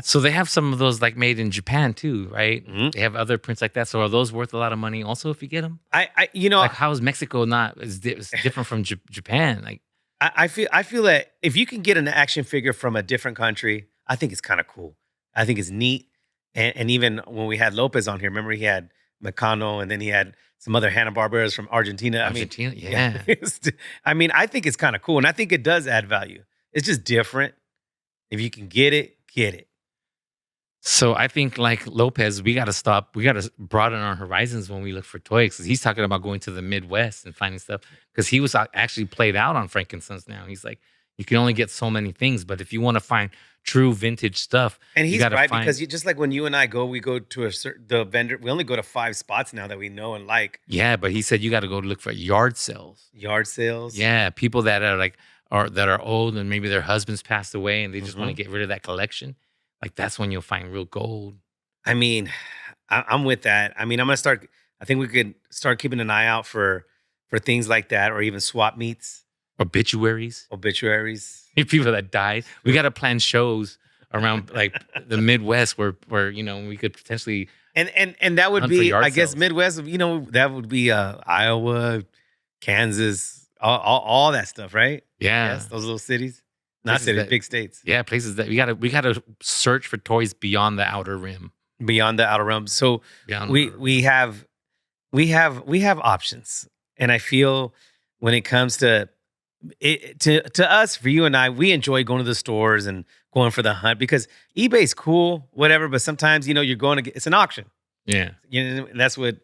So they have some of those like made in Japan too, right? Mm-hmm. They have other prints like that. So are those worth a lot of money also if you get them? Like how is Mexico not? It's different from Japan. Like I feel that if you can get an action figure from a different country, I think it's kind of cool. I think it's neat. And even when we had Lopez on here, remember he had Meccano and then he had some other Hanna-Barberas from Argentina. Yeah. I mean, I think it's kind of cool. And I think it does add value. It's just different. If you can get it, get it. So I think like Lopez, we got to stop. We got to broaden our horizons when we look for toys because he's talking about going to the Midwest and finding stuff because he was actually played out on Frankenstein's now. He's like, you can only get so many things, but if you want to find true vintage stuff, and he's right because just like when you and I go, we go to the vendor. We only go to 5 spots now that we know and like. Yeah, but he said you got to go look for yard sales. Yard sales. Yeah, people that are like that are old and maybe their husbands passed away and they just want to get rid of that collection. Like that's when you'll find real gold. I mean, I'm with that. I mean, I think we could start keeping an eye out for things like that, or even swap meets. Obituaries. People that died. We got to plan shows around like the Midwest where we could potentially and that would be I guess Midwest. That would be Iowa, Kansas, all that stuff, right? Yeah, yes, those little cities. Not cities, big states. Yeah, places that we gotta search for toys beyond the outer rim. Beyond the outer rim. So we have options, and I feel when it comes to it, to us, for you and I, we enjoy going to the stores and going for the hunt because eBay's cool, whatever. But sometimes you're going to it's an auction. Yeah, that's what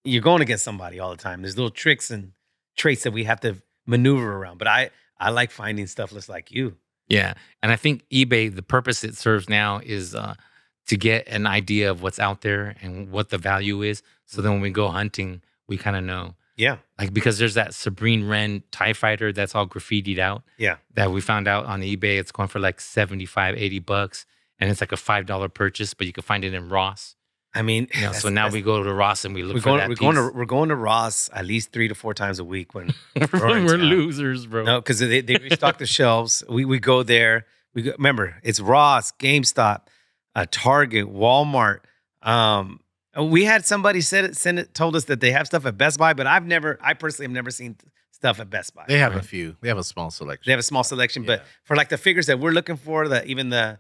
you're going against somebody all the time. There's little tricks and traits that we have to maneuver around. But I like finding stuff just like you. Yeah. And I think eBay, the purpose it serves now is to get an idea of what's out there and what the value is. So then when we go hunting, we kind of know. Yeah. Like because there's that Sabrine Wren TIE Fighter that's all graffitied out. Yeah. That we found out on eBay. It's going for like $75-$80. And it's like a $5 purchase, but you can find it in Ross. I mean, so now we go to Ross and we look for that we're going to Ross at least 3 to 4 times a week when we're losers, bro. No, because they restock the shelves. We go there. Remember, it's Ross, GameStop, Target, Walmart. We had somebody told us that they have stuff at Best Buy, but I personally have never seen stuff at Best Buy. They have a few. They have a small selection. But for like the figures that we're looking for, even the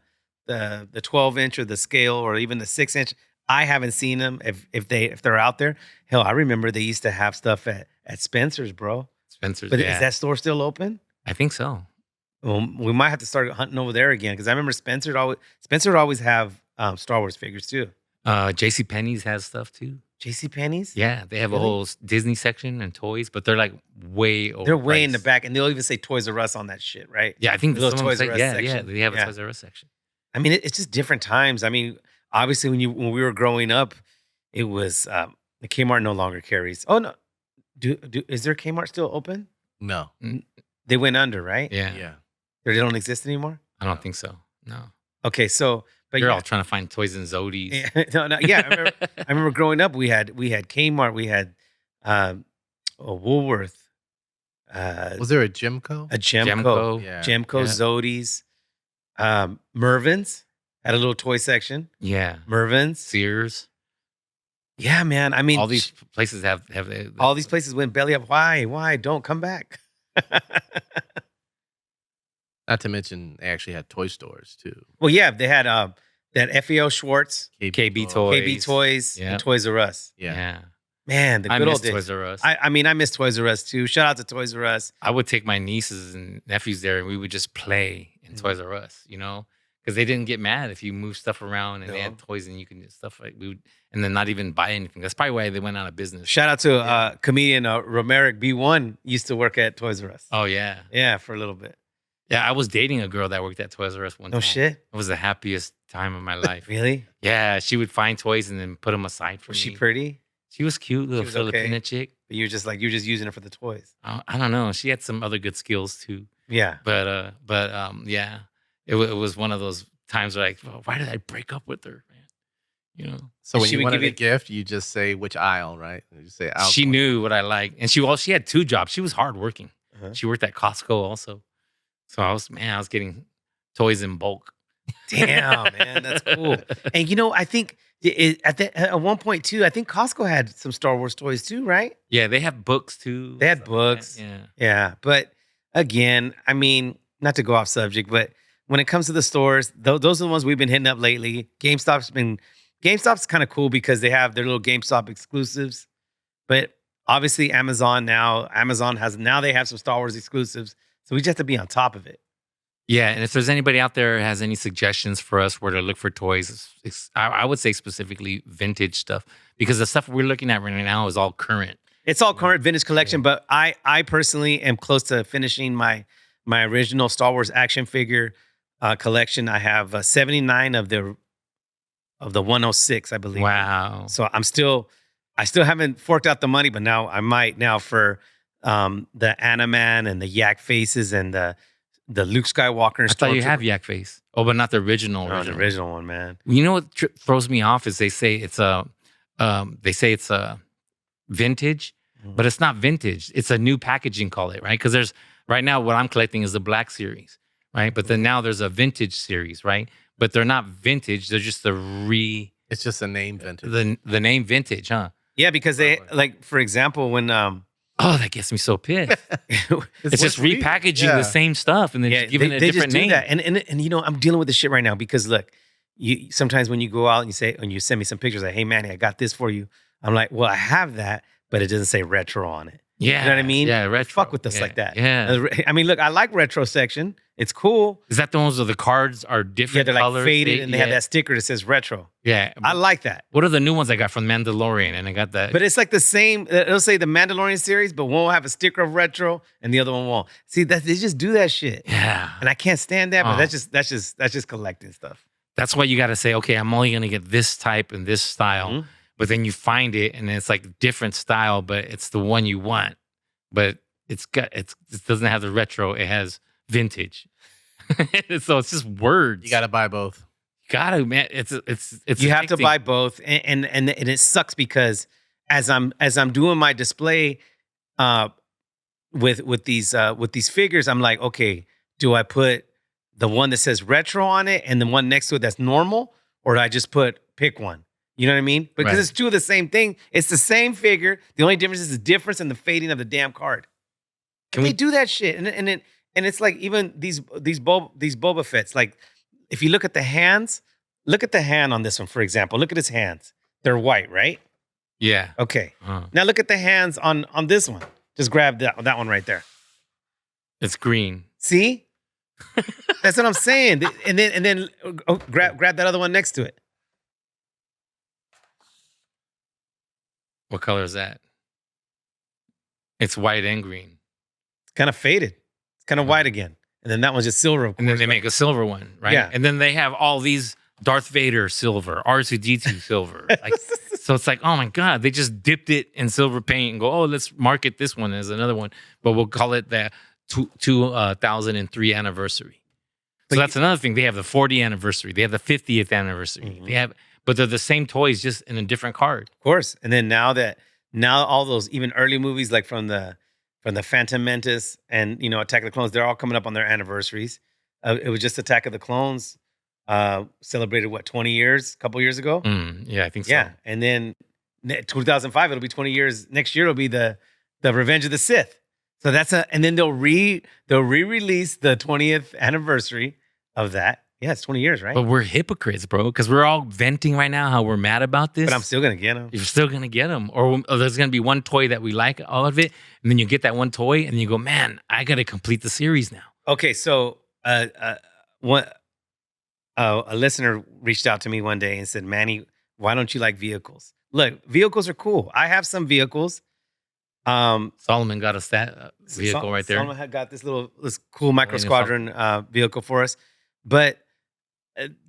12-inch or the scale or even the 6-inch. I haven't seen them if they're out there. Hell, I remember they used to have stuff at Spencer's, bro. Spencer's, but yeah. Is that store still open? I think so. Well, we might have to start hunting over there again because I remember Spencer would always have Star Wars figures too. JCPenney's has stuff too. JCPenney's? Yeah, they have a whole Disney section and toys, but they're like way over. They're way in the back, and they'll even say Toys R Us on that shit, right? Yeah, I think the little Toys R Us section. Yeah, they have a Toys R Us section. I mean, it's just different times. I mean. Obviously, when we were growing up, it was the Kmart no longer carries. Oh no, is their Kmart still open? No, they went under, right? Yeah. They don't exist anymore. I don't think so. No. Okay, so But You're all trying to find toys in Zodies. Yeah, I remember growing up. We had Kmart. We had Woolworth. Was there a Gemco? A Gemco. Yeah. Gemco, Zodies. Mervin's had a little toy section. Yeah. Mervin's. Sears. Yeah, man. I mean, all these places have all these places went belly up. Why? Don't come back. Not to mention, they actually had toy stores too. Well, yeah, they had that FAO Schwartz, KB Toys, and Toys R Us. Yeah. Man, the good old days. Toys R Us. I mean, I miss Toys R Us too. Shout out to Toys R Us. I would take my nieces and nephews there, and we would just play in Toys R Us, because they didn't get mad if you moved stuff around and they had toys and you can do stuff like and then not even buy anything. That's probably why they went out of business. Shout out to comedian Romerick B1 used to work at Toys R Us. Oh yeah, yeah, for a little bit. Yeah, I was dating a girl that worked at Toys R Us one time. No shit. It was the happiest time of my life. Really? Yeah, she would find toys and then put them aside for me. Was she pretty? She was cute, little Filipina chick. But you're just using it for the toys. I don't know. She had some other good skills too. Yeah. But yeah, it was one of those times where why did I break up with her, man? So when you wanted a gift, you just say which aisle, right? You just say aisle. She knew what I liked, and she had 2 jobs. She was hardworking. She worked at Costco also. So I was getting toys in bulk. Damn, man, that's cool. And I think at one point too, I think Costco had some Star Wars toys too, right? Yeah, they have books too. They had books. Like yeah. But again, I mean, not to go off subject, but when it comes to the stores, those are the ones we've been hitting up lately. GameStop's kind of cool because they have their little GameStop exclusives. But obviously, Amazon they have some Star Wars exclusives. So we just have to be on top of it. Yeah, and if there's anybody out there who has any suggestions for us where to look for toys, I would say specifically vintage stuff, because the stuff we're looking at right now is all current. It's all current vintage collection, but I personally am close to finishing my original Star Wars action figure collection. I have 79 of the 106, I believe. Wow. So I still haven't forked out the money, but now I might now for the Animan and the Yak faces and the Luke Skywalker. And I thought you have Yak face. Oh, but not the original. No, the original one, man. You know what throws me off is they say it's a vintage, but it's not vintage. It's a new packaging, call it, right? Because there's right now what I'm collecting is the Black Series, right? But then now there's a vintage series, right? But they're not vintage. They're just It's just a name vintage. The name vintage, huh? Yeah, because they for example, when oh, that gets me so pissed. It's just repackaging the same stuff and then just giving it a different name. That. And I'm dealing with this shit right now because look, you sometimes when you go out and you send me some pictures like, hey Manny, I got this for you. I'm like, well, I have that, but it doesn't say retro on it. Yeah. You know what I mean? Yeah, retro. Fuck with us like that. Yeah. I mean, look, I like retro section. It's cool. Is that the ones where the cards are different they're colors? Like faded and they have that sticker that says retro. Yeah. I like that. What are the new ones I got from Mandalorian? And I got that. But it's like the same. It'll say the Mandalorian series, but one will have a sticker of retro and the other one won't. See, they just do that shit. Yeah. And I can't stand that, but that's just collecting stuff. That's why you got to say, okay, I'm only going to get this type and this style. Mm-hmm. But then you find it and it's like different style, but it's the one you want. But it doesn't have the retro. It has vintage. So it's just words. You got to buy both. You got to, man. It's you have to buy both, and it sucks because as I'm doing my display, with these figures, I'm like, okay, do I put the one that says retro on it and the one next to it that's normal, or do I just pick one? You know what I mean? Because it's two of the same thing. It's the same figure. The only difference is the difference in the fading of the damn card. They do that shit, and it's like even these Boba Fetts. Like if you look at the hands, look at the hand on this one, for example. Look at his hands. They're white, right? Yeah. Okay. Now look at the hands on this one. Just grab that one right there. It's green. See? That's what I'm saying. And then grab that other one next to it. What color is that? It's white and green. It's kind of faded. It's kind of white again. And then that one's just silver. Of course, and then they make a silver one, right? Yeah. And then they have all these Darth Vader silver, R2D2 silver. So it's like, oh my God, they just dipped it in silver paint and go, oh, let's market this one as another one. But we'll call it the 2003 anniversary. So that's another thing. They have the 40th anniversary. They have the 50th anniversary. But they're the same toys, just in a different card. Of course. And then now all those even early movies like from the Phantom Menace and Attack of the Clones, they're all coming up on their anniversaries. It was just Attack of the Clones celebrated 20 years, a couple years ago. Yeah, I think so. Yeah, and then 2005 it'll be 20 years. Next year it'll be the Revenge of the Sith. So and then they'll re-release the 20th anniversary of that. Yeah, it's 20 years, right? But we're hypocrites, bro, because we're all venting right now how we're mad about this. But I'm still gonna get them. You're still gonna get them, or there's gonna be one toy that we like, all of it, and then you get that one toy, and you go, man, I gotta complete the series now. Okay, so a listener reached out to me one day and said, Manny, why don't you like vehicles? Look, vehicles are cool. I have some vehicles. Solomon got us that vehicle right there. Solomon had got this cool Micro Squadron vehicle for us, but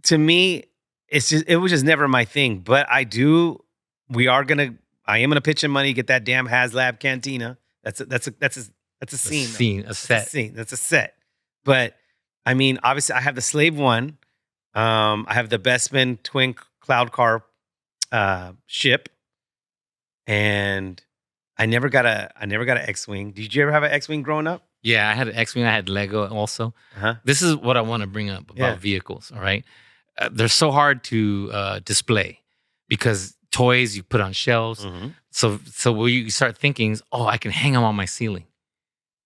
to me, it was just never my thing. But I am gonna pitch in money, get that damn HasLab Cantina. That's a scene. A set. That's a set. But I mean, obviously, I have the Slave One. I have the Bespin twin cloud car ship, and I never got an X-wing. Did you ever have an X-wing growing up? Yeah, I had an X-wing. I had Lego also. This is what I want to bring up about vehicles. All right, they're so hard to display because toys you put on shelves. So what you start thinking is, oh, I can hang them on my ceiling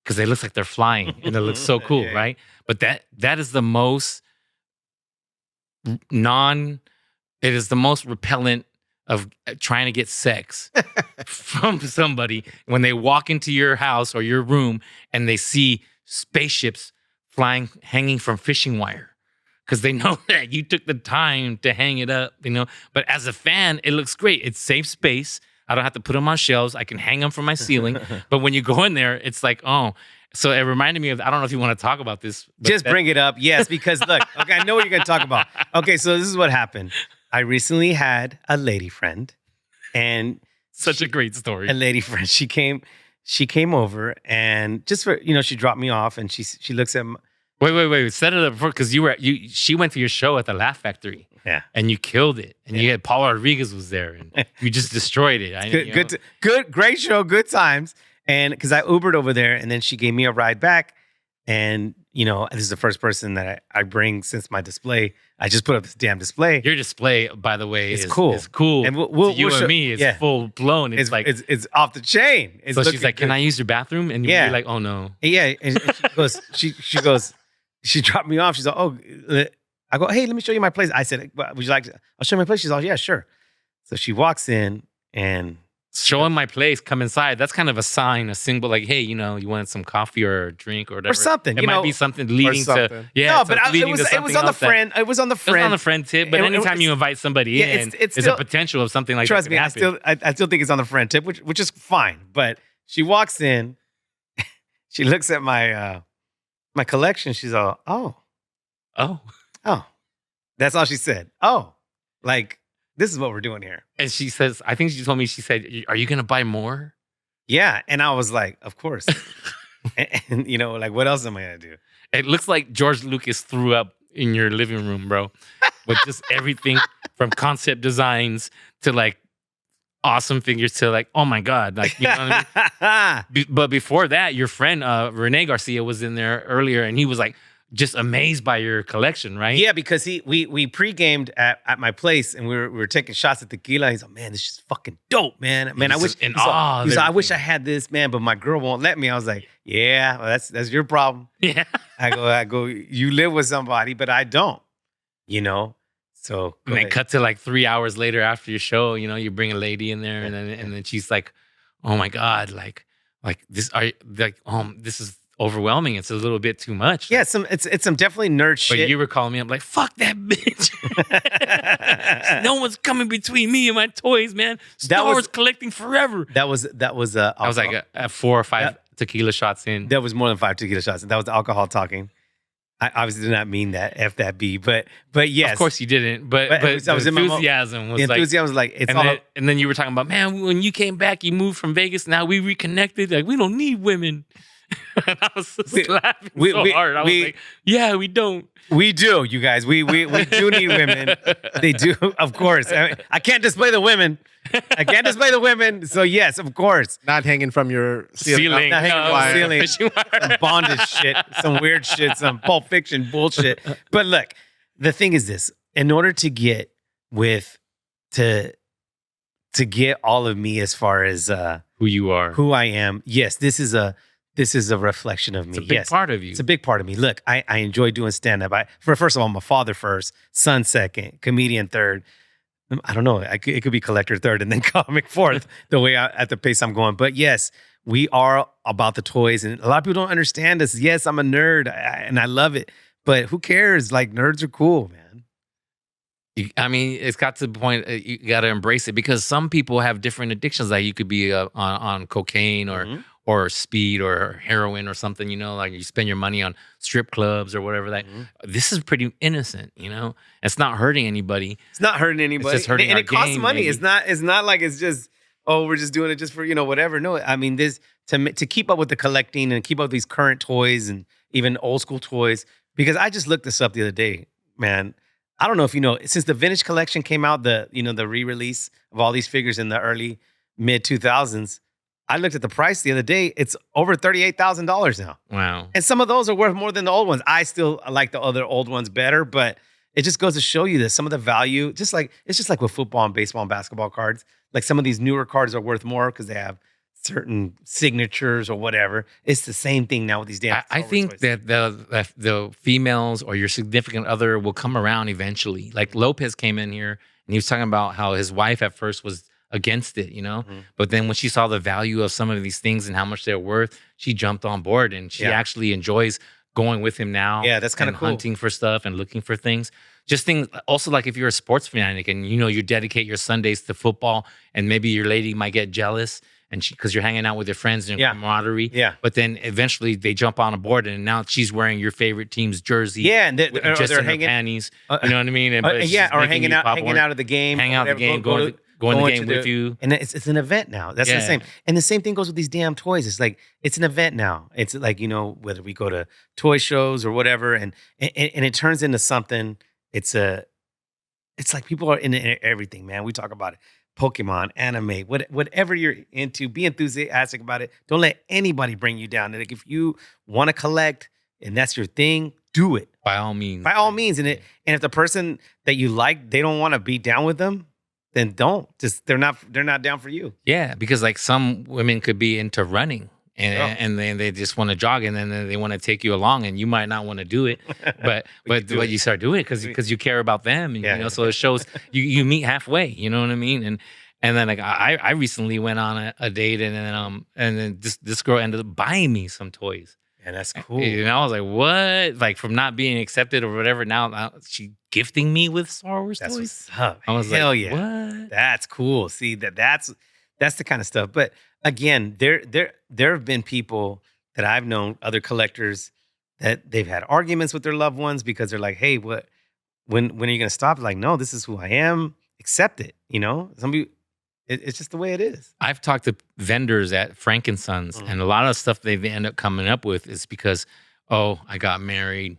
because they look like they're flying and it looks so cool, right? But that is the most it is the most repellent of trying to get sex from somebody when they walk into your house or your room and they see spaceships hanging from fishing wire because they know that you took the time to hang it up, But as a fan, it looks great. It saves space. I don't have to put them on shelves. I can hang them from my ceiling. But when you go in there, it's like, oh. So it reminded me of, I don't know if you want to talk about this. Just bring it up. Yes, because look, okay, I know what you're going to talk about. Okay, so this is what happened. I recently had a lady friend, and a great story. A lady friend. She came over, and just for she dropped me off, and she looks at. Wait. Set it up because she went to your show at the Laugh Factory. Yeah, and you killed it, and you had Paul Rodriguez was there, and you just destroyed it. Good, great show, good times, and because I Ubered over there, and then she gave me a ride back, and. This is the first person that I bring since my display. I just put up this damn display. Your display, by the way, is cool. It's cool. And we'll and me, it's full blown. It's like it's off the chain. So she's like, "Can I use your bathroom?" And you're like, "Oh no." Yeah, and she goes, she dropped me off. She's like, "Oh," I go, "Hey, let me show you my place." I said, "Would you like? I'll show you my place." She's like, "Yeah, sure." So she walks in and. Showing my place, come inside. That's kind of a sign, a symbol, like, hey, you wanted some coffee or a drink or whatever. Or something. It might be something leading to. Yeah, no, but it was on the friend. It was on the friend. It was on the friend tip. But anytime you invite somebody in, it's a potential of something like that. Trust me, I still think it's on the friend tip, which is fine. But she walks in, she looks at my collection. She's all, oh. That's all she said. Oh, like. This is what we're doing here. And she says, I think she told me, she said, are you going to buy more? Yeah. And I was like, of course. and like, what else am I going to do? It looks like George Lucas threw up in your living room, bro. With just everything from concept designs to like awesome figures to like, oh my God. Like, you know what I mean? But before that, your friend, Rene Garcia was in there earlier and he was like, just amazed by your collection, right? Yeah, because we pre-gamed at my place and we were taking shots at tequila. He's like, man, this is fucking dope, man. Man, I wish I wish I had this, man, but my girl won't let me. I was like, yeah, well, that's your problem. Yeah. I go, you live with somebody, but I don't. So and then cut to like 3 hours later after your show, you bring a lady in there and then she's like, oh my God, like this this is overwhelming. It's a little bit too much. Yeah, it's some definitely nerd shit. But you were calling me up like, fuck that bitch. No one's coming between me and my toys, man. Star Wars collecting forever. That was I was like a 4 or 5 tequila shots in. That was more than 5 tequila shots. That was alcohol talking. I obviously did not mean that, F that B, but yes. Of course you didn't, but the enthusiasm was like, it's and then you were talking about, man, when you came back, you moved from Vegas, now we reconnected, like we don't need women. And I was just laughing so hard. I was like, yeah, we don't. We do, you guys. We do need women. They do, of course. I can't display the women. So yes, of course. Not hanging from your ceiling. Not hanging from the ceiling. Some bondage shit, some weird shit, some Pulp Fiction bullshit. But look, the thing is this: in order to get to get all of me as far as who you are, who I am, yes, this is a reflection of me. It's a big part of you. It's a big part of me. Look, I enjoy doing stand-up. First of all, I'm a father first, son second, comedian third. I don't know. It could be collector third and then comic fourth, at the pace I'm going. But yes, we are about the toys. And a lot of people don't understand this. Yes, I'm a nerd and I love it. But who cares? Like, nerds are cool, man. I mean, it's got to the point you got to embrace it, because some people have different addictions. Like you could be on cocaine or speed or heroin or something, like you spend your money on strip clubs or whatever. This is pretty innocent, It's not hurting anybody. It's not hurting anybody. It's just hurting and our it costs game, money. maybe. It's not like it's just, we're just doing it just for, whatever. No, I mean, this to keep up with the collecting and keep up with these current toys and even old school toys, because I just looked this up the other day, man. I don't know if you know, since the vintage collection came out, the re-release of all these figures in the early mid 2000s, I looked at the price the other day. It's over $38,000 now. Wow. And some of those are worth more than the old ones. I still like the other old ones better, but it just goes to show you that some of the value, it's just like with football and baseball and basketball cards. Like some of these newer cards are worth more because they have certain signatures or whatever. It's the same thing now with these damn. I think toys. that the females or your significant other will come around eventually. Like Lopez came in here and he was talking about how his wife at first was against it, but then when she saw the value of some of these things and how much they're worth, she jumped on board, and she actually enjoys going with him now. Yeah, that's kind of cool. Hunting for stuff and looking for things. Just things. Also, like if you're a sports fanatic and you dedicate your Sundays to football, and maybe your lady might get jealous, and because you're hanging out with your friends and camaraderie. Yeah. But then eventually they jump on a board, and now she's wearing your favorite team's jersey. Yeah, and just they're in hanging, her panties. You know what I mean? or hanging out at the game. Hang out at the game, going to the game with you. And it's an event now. That's the same. And the same thing goes with these damn toys. It's like, it's an event now. It's like, whether we go to toy shows or whatever, and it turns into something. It's like people are into everything, man. We talk about it. Pokemon, anime, whatever you're into, be enthusiastic about it. Don't let anybody bring you down. Like, if you want to collect and that's your thing, do it. By all means. By all means. And if the person that you like, they don't want to be down with them, then don't. Just they're not down for you. Yeah, because like some women could be into running. And then they just want to jog, and then they want to take you along, and you might not want to do it, but you start doing it because you care about them, and so it shows you meet halfway. You know what I mean? And then like I recently went on a date, and then this girl ended up buying me some toys. And that's cool. And I was like, what? Like, from not being accepted or whatever, now she gifting me with Star Wars toys. What's up. I was Hell like, yeah. what? That's cool. See, that's the kind of stuff. But again, there have been people that I've known, other collectors, that they've had arguments with their loved ones because they're like, hey, when are you going to stop? Like, no, this is who I am. Accept it. Some people, it's just the way it is. I've talked to vendors at Frankensons, and a lot of the stuff they end up coming up with is because, I got married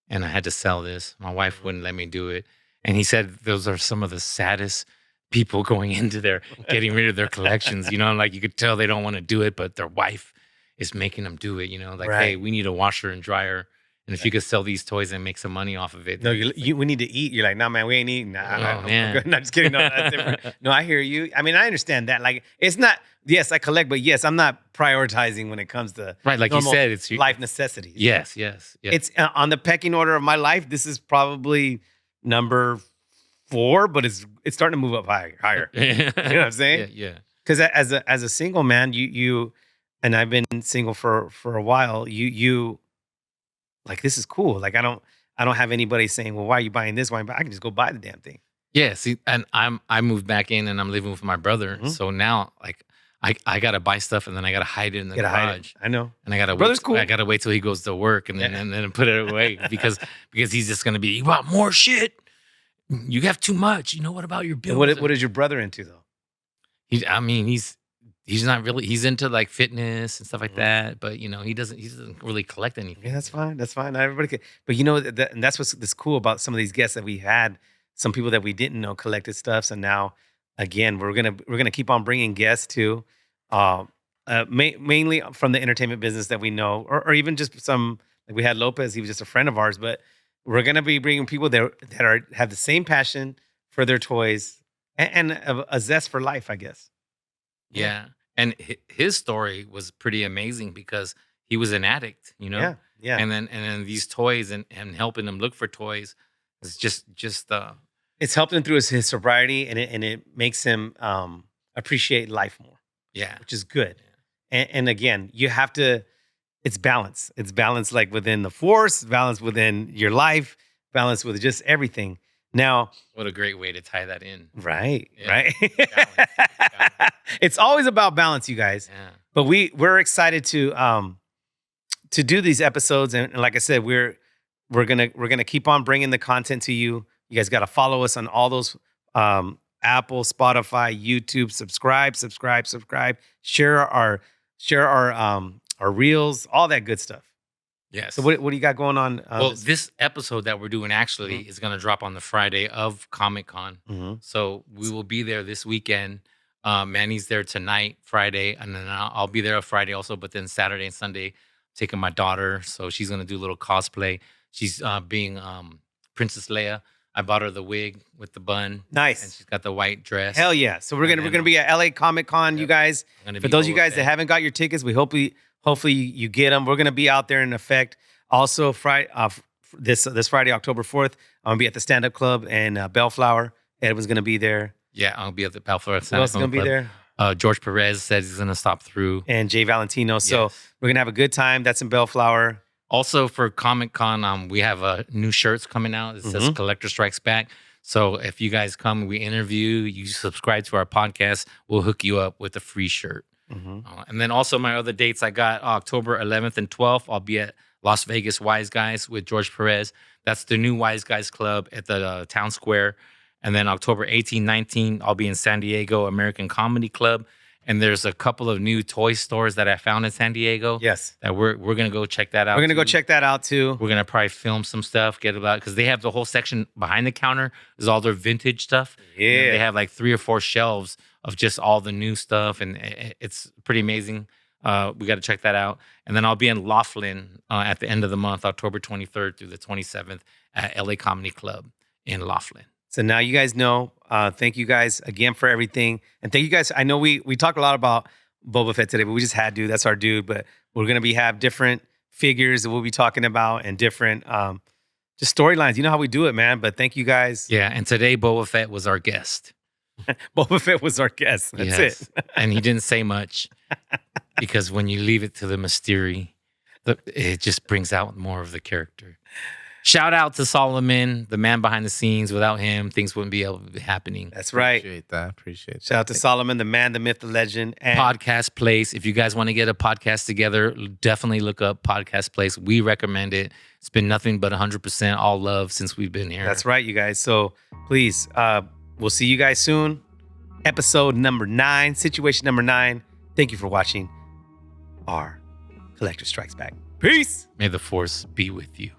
and I had to sell this. My wife wouldn't let me do it. And he said those are some of the saddest people going into getting rid of their collections. Like you could tell they don't want to do it, but their wife is making them do it. Like, right. Hey, we need a washer and dryer. And if you could sell these toys and make some money off of it. No, we need to eat. You're like, nah, man, we ain't eating. Nah, man. No, just kidding. No, that's different. No, I hear you. I mean, I understand that. Like, it's not, yes, I collect, but yes, I'm not prioritizing when it comes to right, like you said, it's life necessities. Yes. It's on the pecking order of my life. This is probably number 4, but it's starting to move up higher. You know what I'm saying? Yeah. Because as a single man, you and I've been single for a while. You like, this is cool. Like, I don't have anybody saying, well, why are you buying this? Why? I can just go buy the damn thing. Yeah. See, and I moved back in, and I'm living with my brother. Mm-hmm. So now, like, I gotta buy stuff, and then I gotta hide it in the garage. I know. And I gotta cool. I gotta wait till he goes to work, and then put it away because he's just gonna be, you want more shit? You have too much. What about your bills? And what is your brother into though? He's he's not really, he's into like fitness and stuff like that, but he doesn't really collect anything. Yeah, that's fine. That's fine. Not everybody can, but and that's what's cool about some of these guests that we had. Some people that we didn't know collected stuff. So now, again, we're gonna keep on bringing guests too, mainly from the entertainment business that we know, or even just some. Like we had Lopez. He was just a friend of ours, but we're gonna be bringing people that have the same passion for their toys and a zest for life, I guess. Yeah. And his story was pretty amazing because he was an addict, Yeah. And then these toys and helping him look for toys is just it's helped him through his sobriety, and it makes him appreciate life more. Yeah, which is good. And again, you have to. It's balance. It's balance, like within the force, balance within your life, balance with just everything. Now, what a great way to tie that in. Right, Yeah. right. Balance. It's always about balance, you guys. Yeah. But we're excited to do these episodes, and like I said, we're gonna keep on bringing the content to you. You guys got to follow us on all those Apple, Spotify, YouTube. Subscribe. Share our reels, all that good stuff. Yes. So what do you got going on? Well, this episode that we're doing actually is going to drop on the Friday of Comic-Con. Mm-hmm. So we will be there this weekend. Manny's there tonight, Friday, and then I'll be there on Friday also. But then Saturday and Sunday, taking my daughter, so she's going to do a little cosplay. She's being Princess Leia. I bought her the wig with the bun. Nice. And she's got the white dress. Hell yeah. So we're gonna be at LA Comic-Con, you guys. For those of you guys that haven't got your tickets, we hopefully you get them. We're gonna be out there in effect. Also, Friday, this Friday, October 4th, I'm gonna be at the Stand Up Club in Bellflower. Edwin's gonna be there. Yeah, I'll be at the Bellflower. Who else is gonna be there? George Perez says he's gonna stop through. And Jay Valentino. So we're gonna have a good time. That's in Bellflower. Also for Comic-Con, we have new shirts coming out. It says Collector Strikes Back. So if you guys come, we interview, you subscribe to our podcast, we'll hook you up with a free shirt. And then also my other dates, I got October 11th and 12th. I'll be at Las Vegas Wise Guys with George Perez. That's the new Wise Guys Club at the Town Square. And then October 18, 19, I'll be in San Diego American Comedy Club. And there's a couple of new toy stores that I found in San Diego. Yes. That we're going to go check that out. We're going to go check that out too. We're going to probably film some stuff, get about, because they have the whole section behind the counter is all their vintage stuff. Yeah. They have like 3 or 4 shelves of just all the new stuff. And it's pretty amazing. We got to check that out. And then I'll be in Laughlin at the end of the month, October 23rd through the 27th at LA Comedy Club in Laughlin. So now you guys know. Thank you guys again for everything. And thank you guys. I know we talked a lot about Boba Fett today, but we just had to. That's our dude. But we're going to have different figures that we'll be talking about and different just storylines. You know how we do it, man. But thank you guys. Yeah. And today, Boba Fett was our guest. Boba Fett was our guest. That's it. And he didn't say much because when you leave it to the mystery, it just brings out more of the character. Shout out to Solomon, the man behind the scenes. Without him, things wouldn't be able to be happening. That's right. Appreciate that. Shout out to Solomon, the man, the myth, the legend. And Podcast Place. If you guys want to get a podcast together, definitely look up Podcast Place. We recommend it. It's been nothing but 100% all love since we've been here. That's right, you guys. So please, we'll see you guys soon. Episode number 9, situation number 9. Thank you for watching our Collector Strikes Back. Peace. May the force be with you.